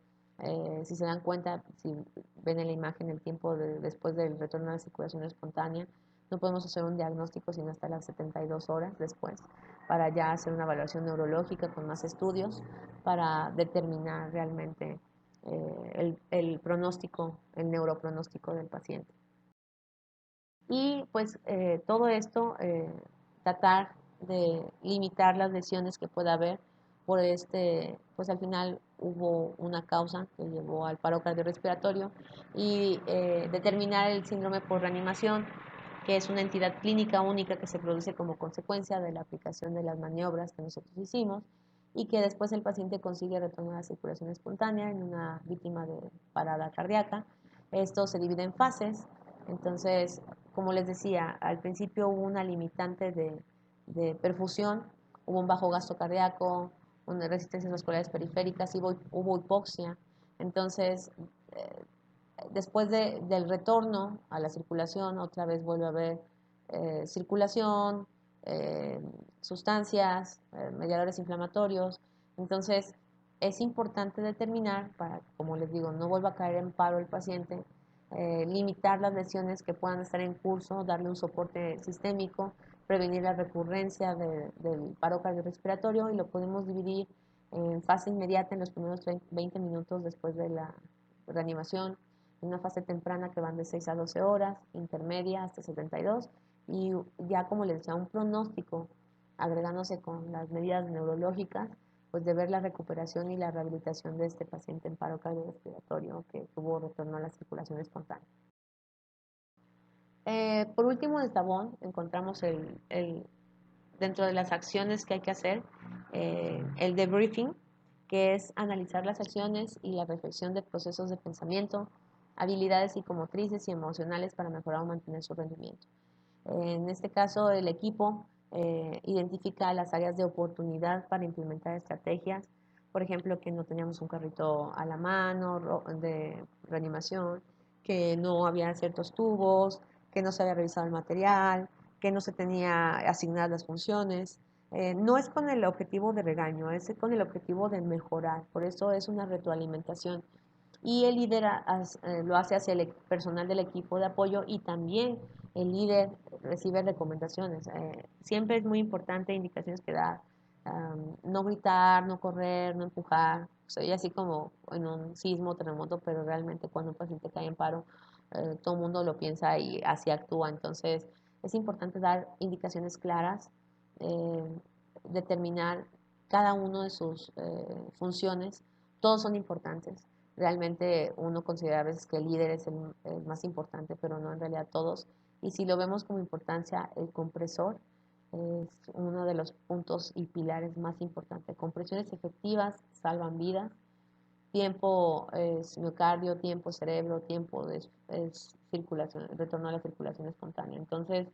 Si se dan cuenta, si ven en la imagen el tiempo después del retorno a la circulación espontánea, no podemos hacer un diagnóstico sino hasta las 72 horas después, para ya hacer una evaluación neurológica con más estudios, para determinar realmente el pronóstico, el neuropronóstico del paciente. Y pues todo esto, tratar de limitar las lesiones que pueda haber por pues al final hubo una causa que llevó al paro cardiorrespiratorio y determinar el síndrome por reanimación, que es una entidad clínica única que se produce como consecuencia de la aplicación de las maniobras que nosotros hicimos y que después el paciente consigue retornar a la circulación espontánea en una víctima de parada cardíaca. Esto se divide en fases, entonces, como les decía, al principio hubo una limitante de perfusión, hubo un bajo gasto cardíaco, una resistencias vasculares periféricas, hubo hipoxia. Entonces, después del retorno a la circulación, otra vez vuelve a haber circulación, eh, sustancias, mediadores inflamatorios. Entonces, es importante determinar, para, como les digo, no vuelva a caer en paro el paciente, limitar las lesiones que puedan estar en curso, darle un soporte sistémico, prevenir la recurrencia del paro cardiorrespiratorio, y lo podemos dividir en fase inmediata en los primeros 20 minutos después de la reanimación, una fase temprana que van de 6 a 12 horas, intermedia hasta 72, y ya como les decía, un pronóstico agregándose con las medidas neurológicas, pues de ver la recuperación y la rehabilitación de este paciente en paro cardiorrespiratorio que tuvo retorno a la circulación espontánea. Por último, el eslabón, encontramos dentro de las acciones que hay que hacer, el debriefing, que es analizar las acciones y la reflexión de procesos de pensamiento, habilidades psicomotrices y emocionales para mejorar o mantener su rendimiento. En este caso, el equipo identifica las áreas de oportunidad para implementar estrategias, por ejemplo, que no teníamos un carrito a la mano de reanimación, que no había ciertos tubos, que no se había revisado el material, que no se tenía asignadas las funciones. No es con el objetivo de regaño, es con el objetivo de mejorar. Por eso es una retroalimentación. Y el líder lo hace hacia el personal del equipo de apoyo, y también el líder recibe recomendaciones. Siempre es muy importante indicaciones que dar. No gritar, no correr, no empujar. Soy así como en un sismo, terremoto, pero realmente cuando un paciente cae en paro, todo el mundo lo piensa y así actúa. Entonces, es importante dar indicaciones claras, eh, determinar cada uno de sus funciones. Todos son importantes. Realmente uno considera a veces que el líder es el más importante, pero no, en realidad todos. Y si lo vemos como importancia, el compresor es uno de los puntos y pilares más importantes. Compresiones efectivas salvan vidas. Tiempo es miocardio, tiempo cerebro, tiempo es circulación, retorno a la circulación espontánea. Entonces,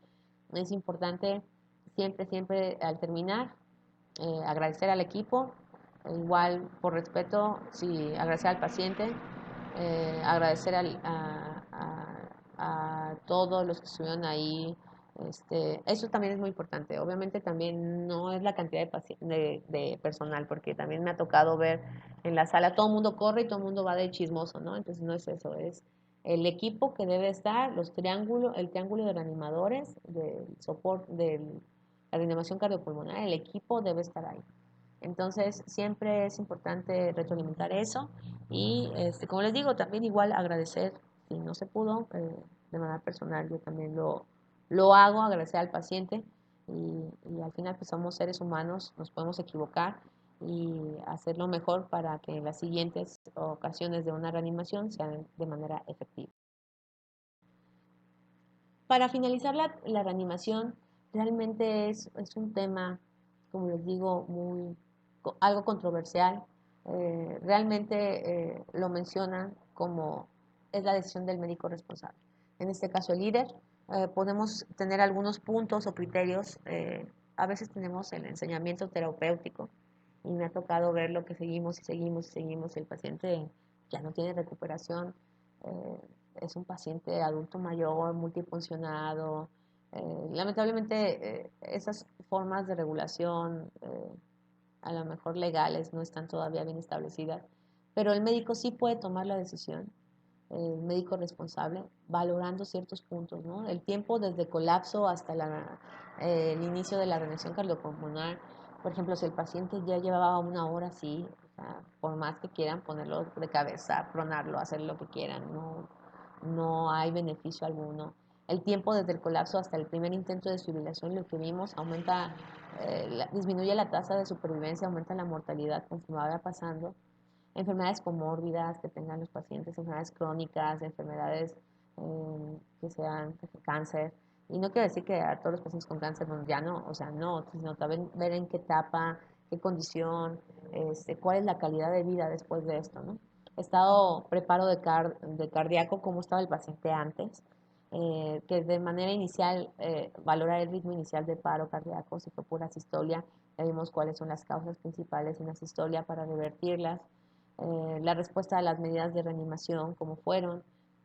es importante siempre, siempre al terminar, agradecer al equipo, igual por respeto, sí, agradecer al paciente, agradecer a todos los que estuvieron ahí. Eso también es muy importante. Obviamente también no es la cantidad de personal, porque también me ha tocado ver en la sala todo el mundo corre y todo el mundo va de chismoso, ¿no? Entonces no es eso, es el equipo que debe estar, el triángulo de reanimadores, del soporte, de la reanimación cardiopulmonar, el equipo debe estar ahí. Entonces, siempre es importante retroalimentar eso y, como les digo, también igual agradecer, si no se pudo, de manera personal, yo también lo hago, agradecer al paciente y al final pues somos seres humanos, nos podemos equivocar y hacer lo mejor para que en las siguientes ocasiones de una reanimación sean de manera efectiva. Para finalizar la reanimación, realmente es un tema, como les digo, algo controversial. Realmente lo mencionan como es la decisión del médico responsable. En este caso, el líder. Podemos tener algunos puntos o criterios. A veces tenemos el enseñamiento terapéutico y me ha tocado ver lo que seguimos y seguimos y seguimos. El paciente ya no tiene recuperación. eh, es un paciente adulto mayor, multifuncionado. Lamentablemente, esas formas de regulación, a lo mejor legales, no están todavía bien establecidas, pero el médico sí puede tomar la decisión, el médico responsable, valorando ciertos puntos, ¿no? El tiempo desde colapso hasta el inicio de la reanimación cardiopulmonar. Por ejemplo, si el paciente ya llevaba una hora así, o sea, por más que quieran ponerlo de cabeza, pronarlo, hacer lo que quieran, no hay beneficio alguno. El tiempo desde el colapso hasta el primer intento de desfibrilación, lo que vimos, disminuye la tasa de supervivencia, aumenta la mortalidad conforme vaya pasando. Enfermedades comórbidas que tengan los pacientes, enfermedades crónicas, enfermedades que sean cáncer. Y no quiero decir que a todos los pacientes con cáncer, bueno, ya no, o sea, no, sino también ver en qué etapa, qué condición, cuál es la calidad de vida después de esto, ¿no? Estado preparo de cardíaco, cómo estaba el paciente antes, que de manera inicial, valorar el ritmo inicial de paro cardíaco, si fue pura sistolia, ya vimos cuáles son las causas principales en la sistolia para revertirlas, la respuesta a las medidas de reanimación, como fueron,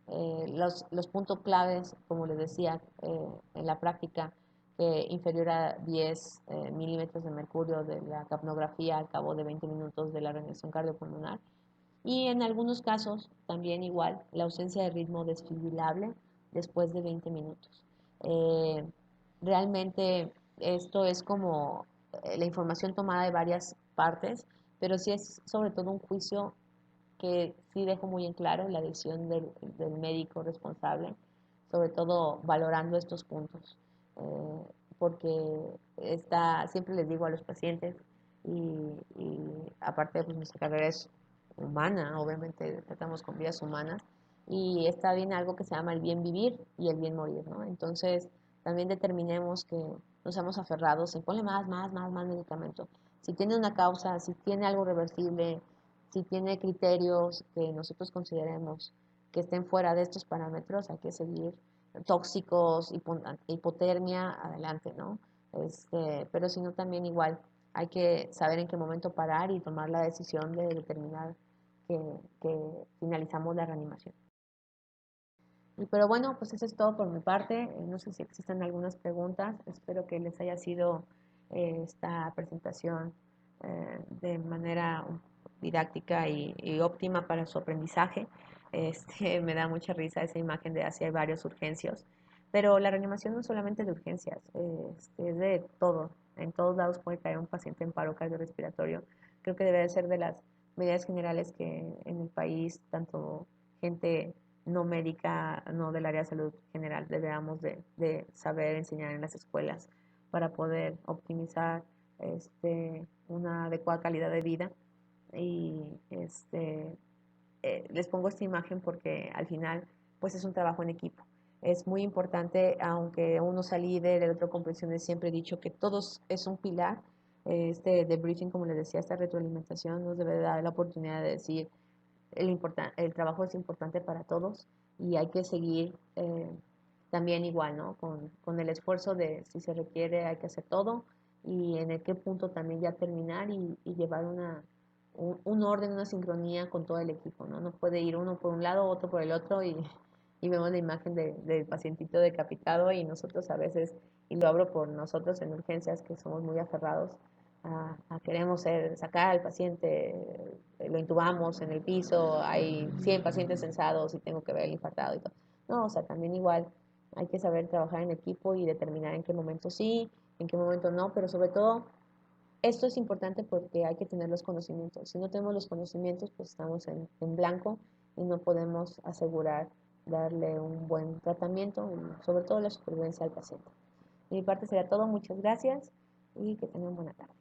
los puntos claves, como les decía, en la práctica, inferior a 10 milímetros de mercurio de la capnografía al cabo de 20 minutos de la reanimación cardiopulmonar. Y en algunos casos, también igual, la ausencia de ritmo desfibrilable después de 20 minutos. Eh, Realmente esto es como la información tomada de varias partes, pero sí es sobre todo un juicio que sí dejo muy en claro la decisión del médico responsable, sobre todo valorando estos puntos, porque siempre les digo a los pacientes, y aparte pues nuestra carrera es humana, obviamente tratamos con vidas humanas, y está bien algo que se llama el bien vivir y el bien morir, ¿no? Entonces también determinemos que nos seamos aferrados en ponle más medicamento. Si tiene una causa, si tiene algo reversible, si tiene criterios que nosotros consideremos que estén fuera de estos parámetros, hay que seguir tóxicos, hipotermia, adelante, ¿no? Pero si no, también igual hay que saber en qué momento parar y tomar la decisión de determinar que finalizamos la reanimación. Pero bueno, pues eso es todo por mi parte. No sé si existen algunas preguntas. Espero que les haya sido esta presentación de manera didáctica y óptima para su aprendizaje. Me da mucha risa esa imagen de hacia varios urgencias. Pero la reanimación no es solamente de urgencias, es de todo. En todos lados puede caer un paciente en paro cardiorrespiratorio. Creo que debe ser de las medidas generales que en el país, tanto gente no médica, no del área de salud general, debemos de saber enseñar en las escuelas para poder optimizar una adecuada calidad de vida. Y les pongo esta imagen porque al final pues es un trabajo en equipo. Es muy importante, aunque uno sea líder, el otro comprensión, siempre he dicho que todos es un pilar. Este debriefing, como les decía, esta retroalimentación nos debe dar la oportunidad de decir, el trabajo es importante para todos y hay que seguir también igual, ¿no? Con el esfuerzo de si se requiere hay que hacer todo y en el qué punto también ya terminar y llevar un orden, una sincronía con todo el equipo, ¿no? No puede ir uno por un lado, otro por el otro y vemos la imagen del pacientito decapitado y nosotros a veces, y lo abro por nosotros en urgencias que somos muy aferrados, queremos sacar al paciente, lo intubamos en el piso, hay 100 pacientes censados y tengo que ver el infartado y todo. No, o sea, también igual hay que saber trabajar en equipo y determinar en qué momento sí, en qué momento no, pero sobre todo esto es importante porque hay que tener los conocimientos. Si no tenemos los conocimientos, pues estamos en blanco y no podemos asegurar darle un buen tratamiento y sobre todo la supervivencia al paciente. De mi parte sería todo, muchas gracias y que tengan buena tarde.